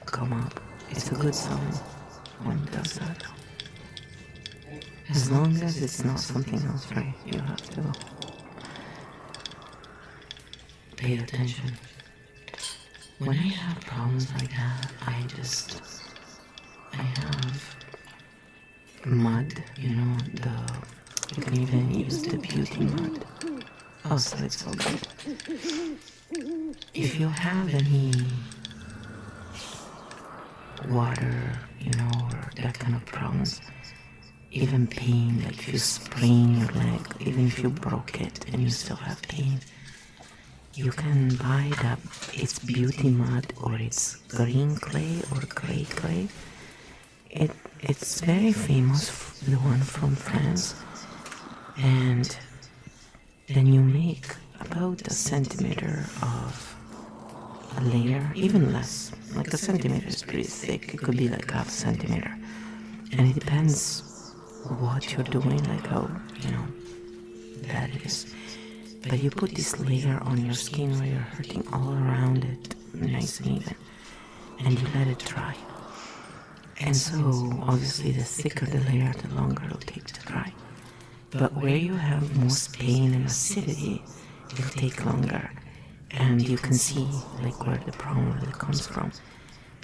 come up. It's a good sign when it does that. As long as it's not something else, right? You have to pay attention. When I have problems like that, I have mud, you know, you can even use the beauty mud. Oh, so it's so good. If you have any water, you know, or that kind of problems, even pain, like if you sprain your leg, even if you broke it and you still have pain, you can buy that, it's beauty mud or it's green clay or gray clay. It's very famous, the one from France, and then you make about a centimeter of a layer, even less, like a centimeter is pretty thick, it could be like half a centimeter, and it depends what you're doing, like how, you know, bad it is. But you put this layer on your skin where you're hurting all around it, nice and even, and you let it dry. And so, obviously, the thicker the layer, the longer it'll take to dry. But where you have most pain and acidity, it'll take longer. And you can see, like, where the problem really comes from.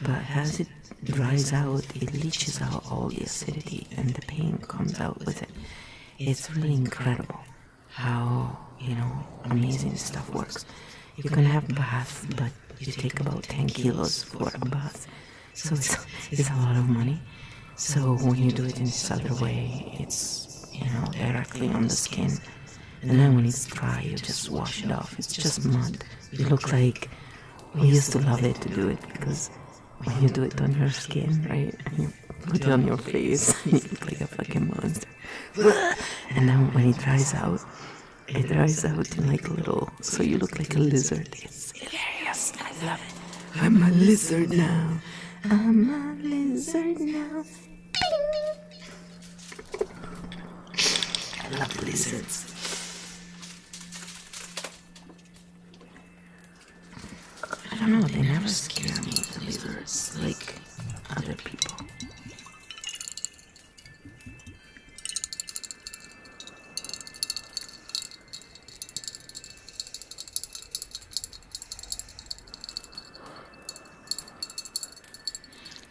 But as it dries out, it leaches out all the acidity and the pain comes out with it. It's really incredible how, you know, amazing stuff works. You can have a bath, but you take about 10 kilos for a bath. So it's a lot of money. So when you do it in this other way, it's, you know, directly on the skin. And then when it's dry, you just wash it off. It's just mud. You look like, we used to love it to do it because when you do it on your skin, right, and you put it on your face, you look like a fucking monster. And then when it dries out in like a little, so you look like a lizard. It's hilarious. I love it. I'm a lizard now. I'm a lizard now. I love lizards. I don't know, they never scare me, the lizards, like other people.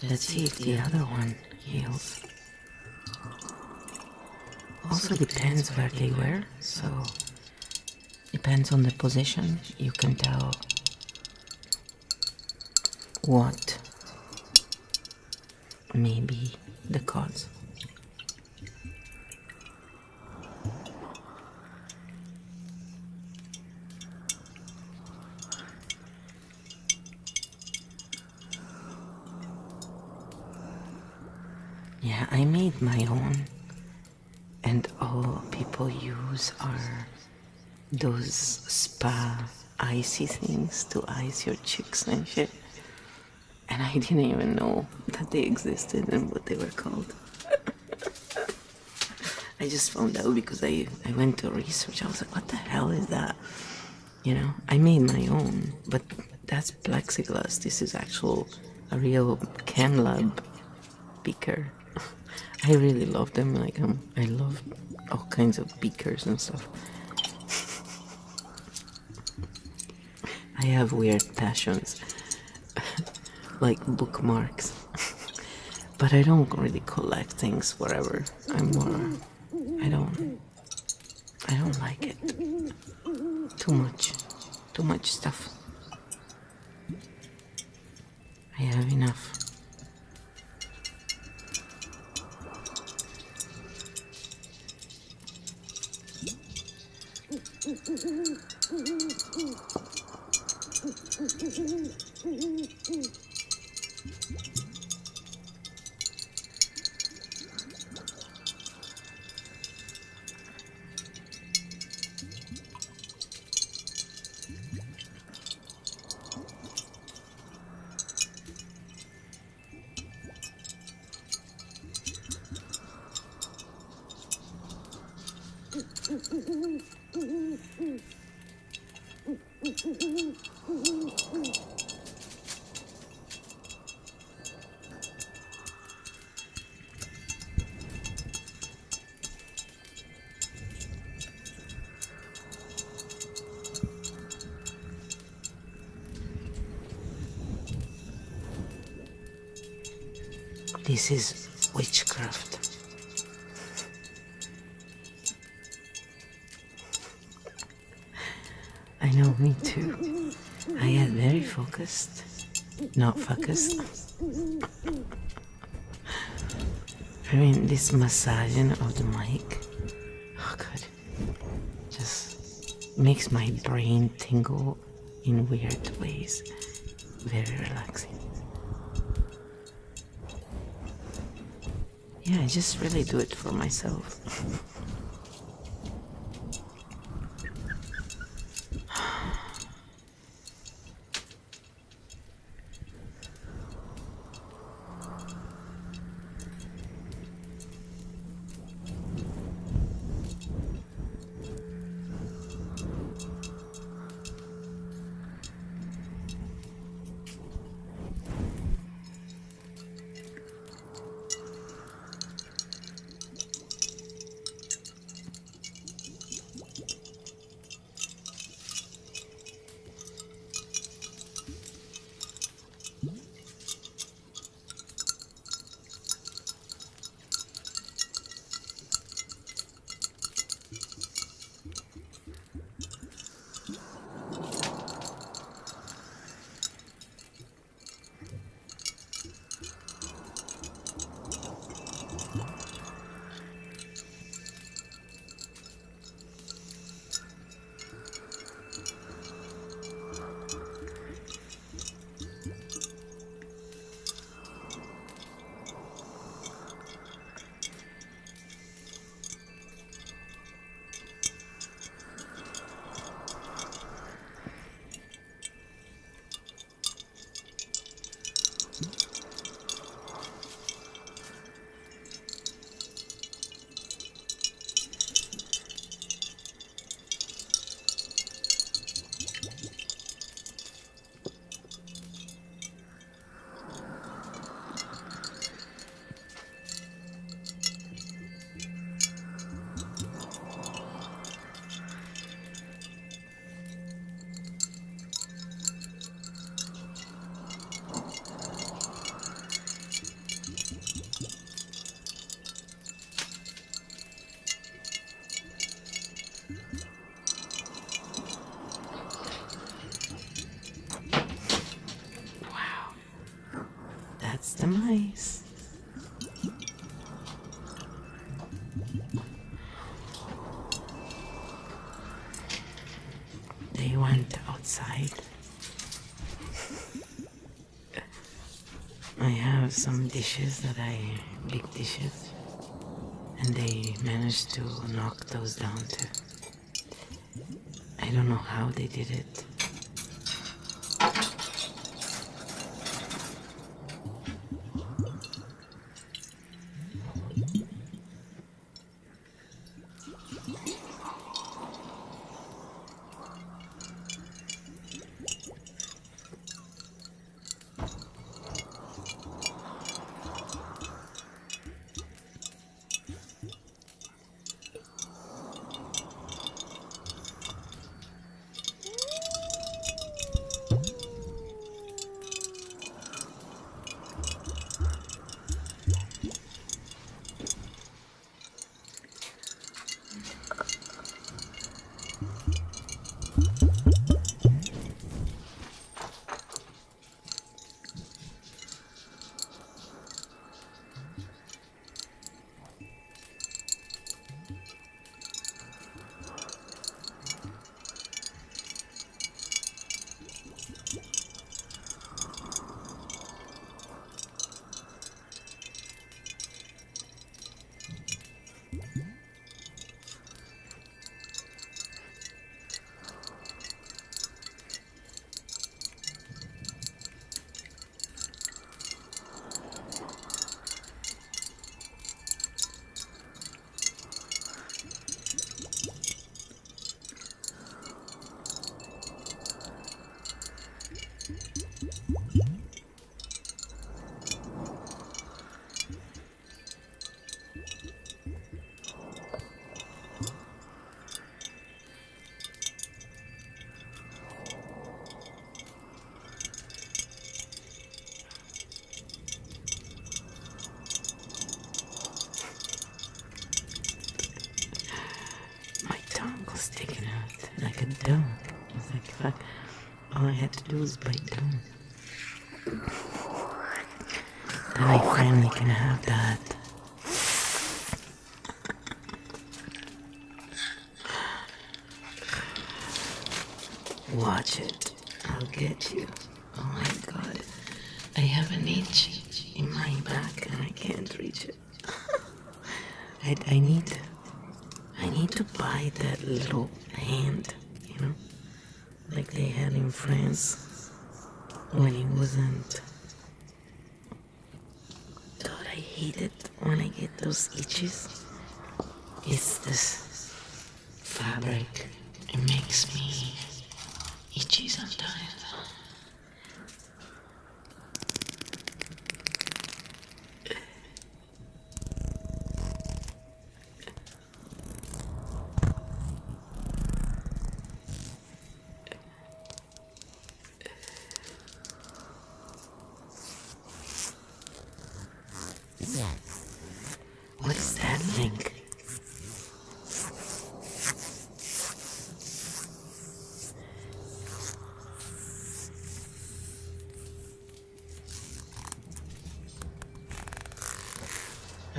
Let's see if the other one heals. Also depends where they were, so depends on the position. You can tell what may be the cause. Yeah, I made my own, and all people use are those spa icy things to ice your cheeks and shit. And I didn't even know that they existed and what they were called. I just found out because I went to research. I was like, what the hell is that? You know, I made my own, but that's plexiglass. This is a real CanLab beaker. I really love them. Like, I love all kinds of beakers and stuff. I have weird passions, like bookmarks. But I don't really collect things forever. I don't like it. Too much stuff. I have enough. This is witchcraft. I know, me too. I get very focused. Not focused. I mean, this massaging of the mic, oh god, just makes my brain tingle in weird ways. Very relaxing. Yeah, I just really do it for myself. place. They went outside. I have some dishes big dishes, and they managed to knock those down too. I don't know how they did it. Sticking out like a dome. It's like if all I had to do was bite down. Then I finally can have that. Watch it. I'll get you. Oh my god. I have an itch in my back and I can't reach it. I need to buy that little hand, you know, like they had in France when it wasn't. God, I hate it when I get those itches. It's this fabric. It makes me itchy sometimes. What is that link?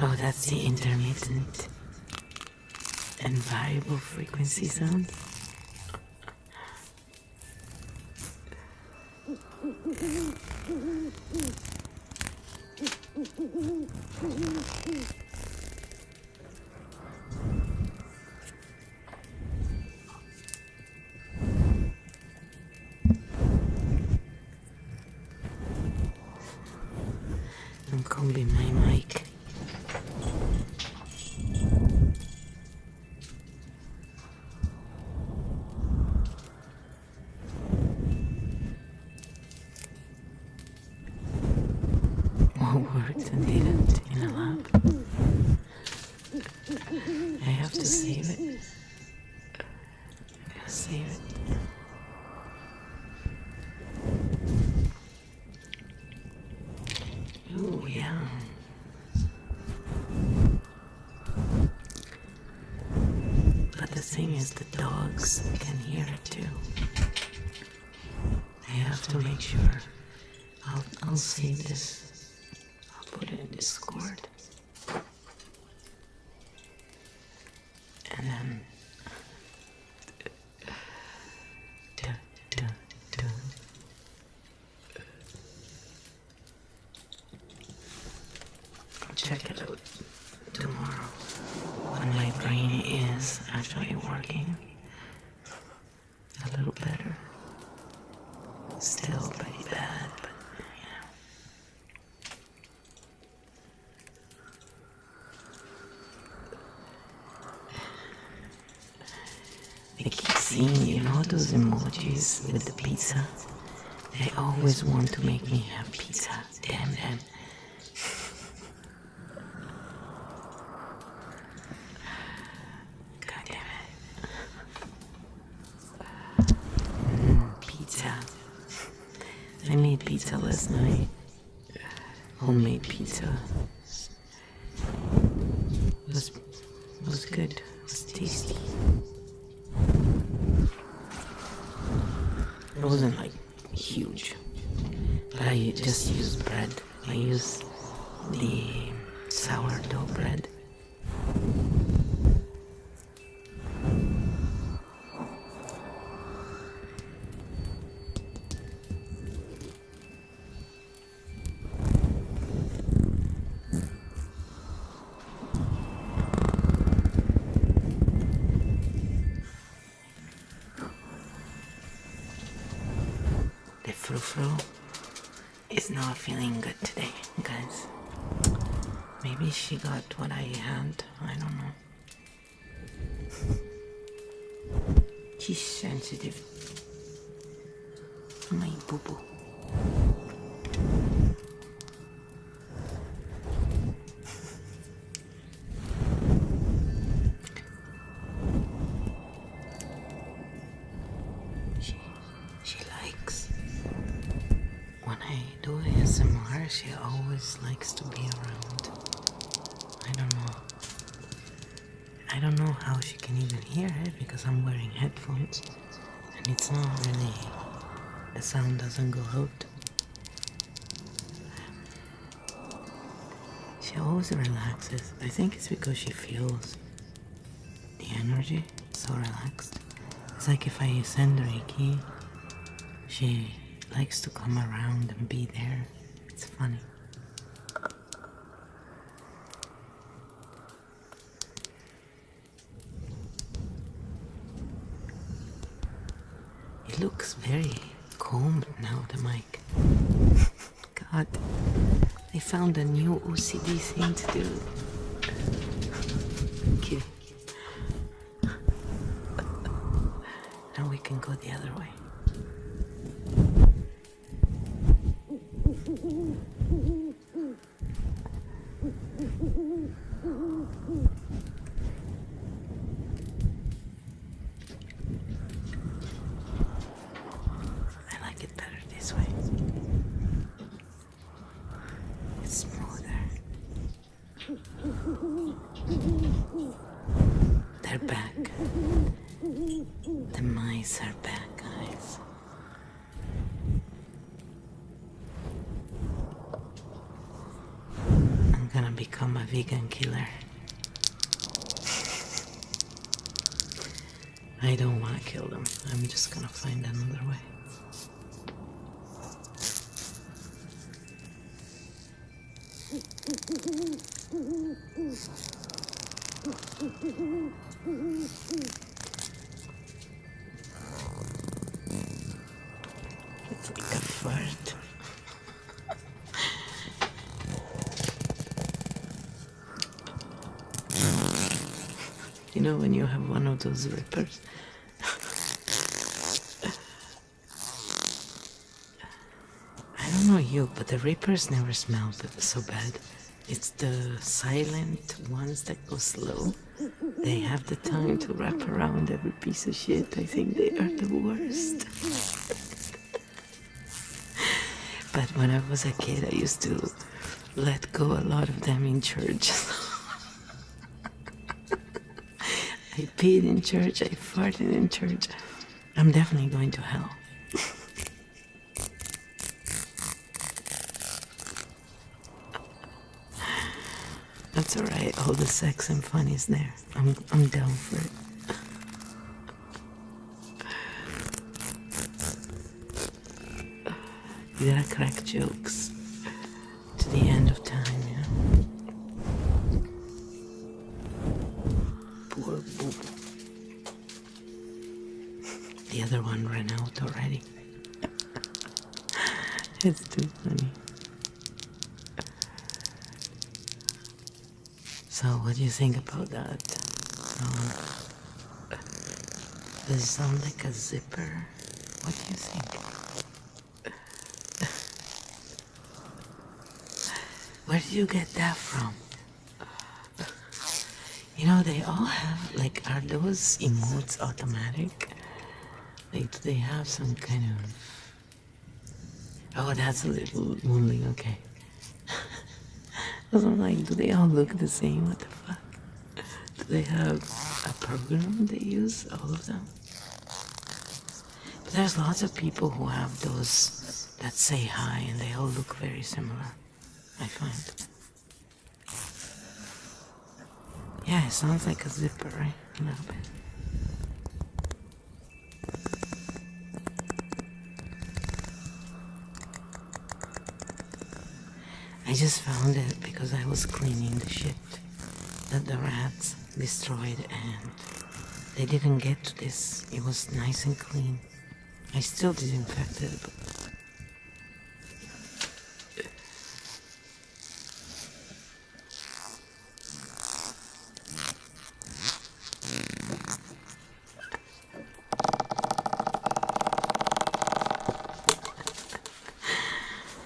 Oh, that's the intermittent and variable frequency sound. I'm combing my mic. What worked and didn't in a lab. I have to save it. I gotta save it. Oh yeah. But the thing is, the dogs can hear it too. I have to make sure. I'll save this. I'll check it out tomorrow when my brain is actually working a little better. Still pretty bad, but I keep seeing, those emojis with the pizza. They always want to make me have pizza. Damn them. God damn it. Pizza. I made pizza last night. Homemade pizza. It was good. It was tasty. It wasn't like huge, but I just used bread. I used the sourdough bread. The frou-frou is not feeling good today, guys. Maybe she got what I had. I don't know. She's sensitive. My boo-boo. She likes. When I do ASMR, she always likes to be around. I don't know. I don't know how she can even hear it because I'm wearing headphones and it's not really, the sound doesn't go out. She always relaxes. I think it's because she feels the energy, so relaxed. It's like if I send Reiki, she likes to come around and be there. It's funny. It looks very combed now, the mic. God, I found a new OCD thing to do. Kidding. Now we can go the other way. I like it better this way. It's smoother. They're back. The mice are back, guys. I'm gonna become a vegan killer. I don't want to kill them. I'm just gonna find another way. It's like a fart. You know when you have one of those rippers? I don't know you, but the rippers never smell so bad. It's the silent ones that go slow. They have the time to wrap around every piece of shit. I think they are the worst. But when I was a kid, I used to let go a lot of them in church. I peed in church, I farted in church. I'm definitely going to hell. That's alright, all the sex and fun is there. I'm down for it. You gotta crack jokes to the end of time, you know? It's too funny. So what do you think about that? Does it sound like a zipper? What do you think? Where did you get that from? You know, they all have, like, are those emotes automatic? Like, do they have some kind of... Oh, that's a little moonling, okay. Because I'm like, do they all look the same? What the fuck? Do they have a program they use, all of them? But there's lots of people who have those that say hi and they all look very similar, I find. Yeah, it sounds like a zipper, right? A little bit. I just found it because I was cleaning the shit that the rats destroyed and they didn't get to this. It was nice and clean. I still disinfected it, but...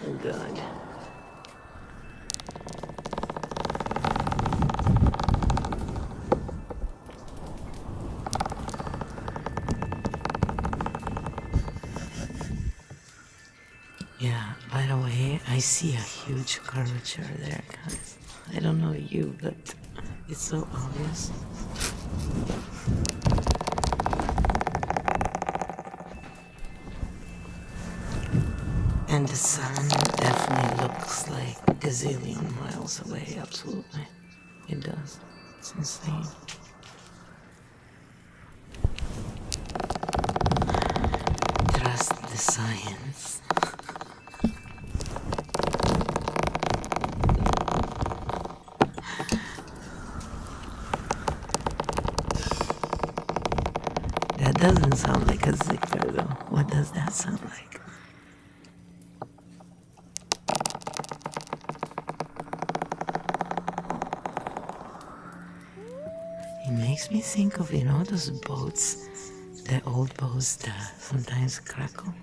Oh God. Yeah, by the way, I see a huge curvature there, guys. I don't know you, but it's so obvious. And the sun definitely looks like a gazillion miles away, absolutely. It does. It's insane. Trust the science. That doesn't sound like a zipper though. What does that sound like? It makes me think of, you know, those boats, the old boats that sometimes crackle.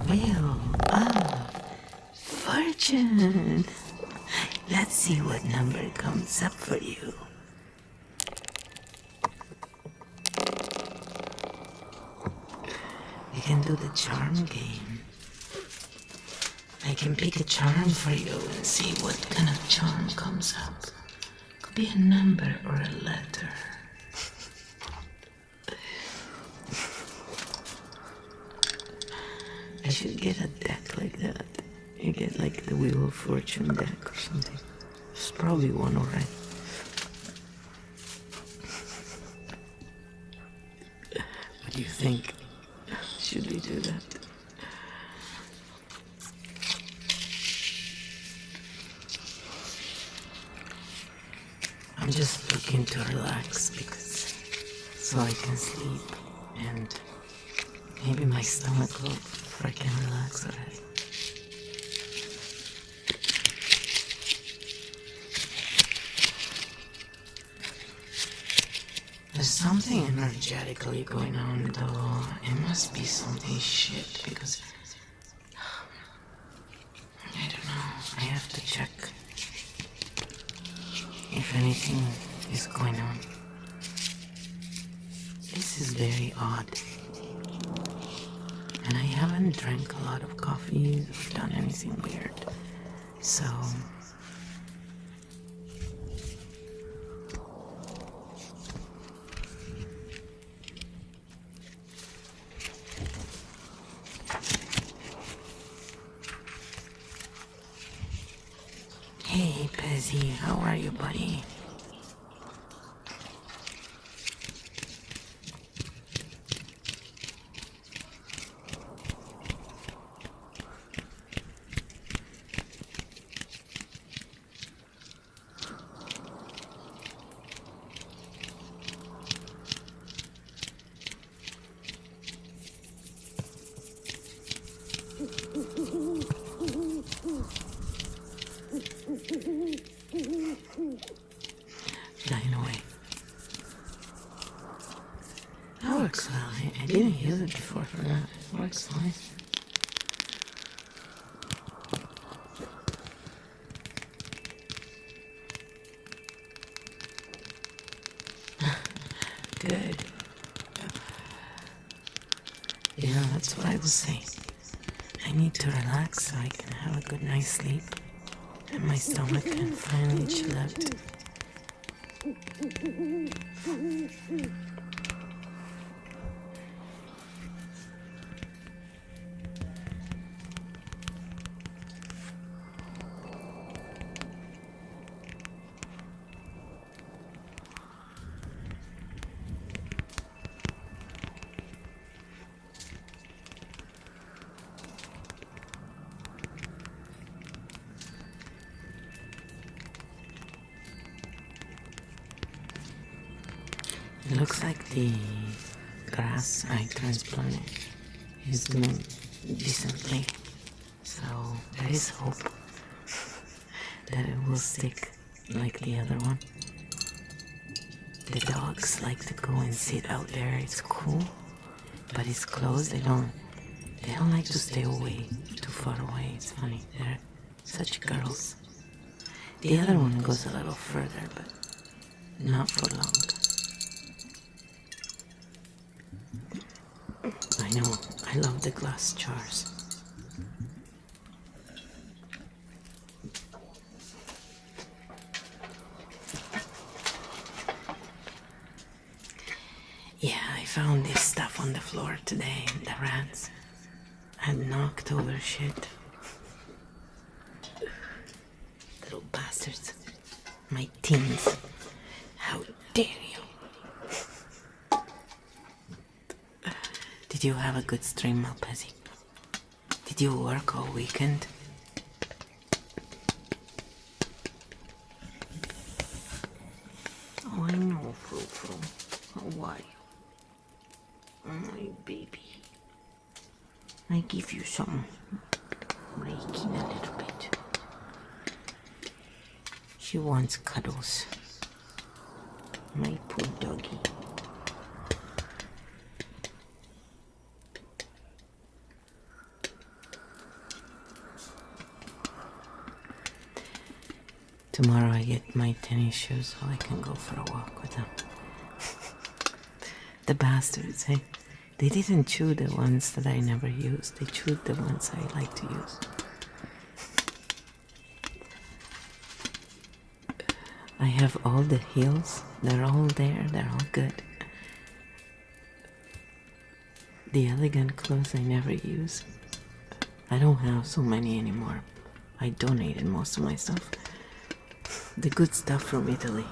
Well, fortune. Let's see what number comes up for you. We can do the charm game. I can pick a charm for you and see what kind of charm comes up. Could be a number or a letter. I should get a deck like that. You get like the Wheel of Fortune deck or something. There's probably one already. What do you think? Should we do that? I'm just looking to relax because so I can sleep and maybe my stomach will freaking relax already. There's something energetically going on though. It must be something shit because I don't know. I have to check if anything is going on. This is very odd. And I haven't drank a lot of coffee or done anything weird. So you, buddy. Flying away. That works well. I didn't use it before for that. It works fine. Good. Yeah, that's what I was saying. I need to relax so I can have a good night's sleep and my stomach can finally chill out. It looks like the grass I transplanted is doing decently, so there is hope that it will stick like the other one. The dogs like to go and sit out there. It's cool, but it's closed. They don't like to stay away, too far away. It's funny. They're such girls. The other one goes a little further, but not for long. I know, I love the glass jars. Yeah, I found this stuff on the floor today. The rats had knocked over shit. Little bastards. My teens. How dare you? Did you have a good stream, Malpezi? Did you work all weekend? Oh, I know, Fro. How are you? My baby. I give you some raking a little bit. She wants cuddles. My poor doggy. Tomorrow I get my tennis shoes so I can go for a walk with them. The bastards, hey? They didn't chew the ones that I never used. They chewed the ones I like to use. I have all the heels. They're all there. They're all good. The elegant clothes I never use. I don't have so many anymore. I donated most of my stuff. The good stuff from Italy.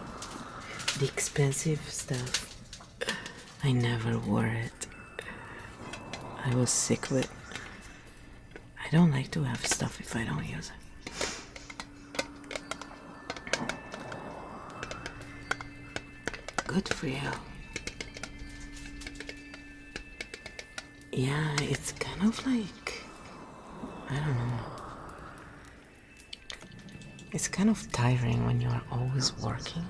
The expensive stuff. I never wore it. I was sick of it. I don't like to have stuff if I don't use it. Good for you. Yeah, it's kind of like, I don't know. It's kind of tiring when you're always working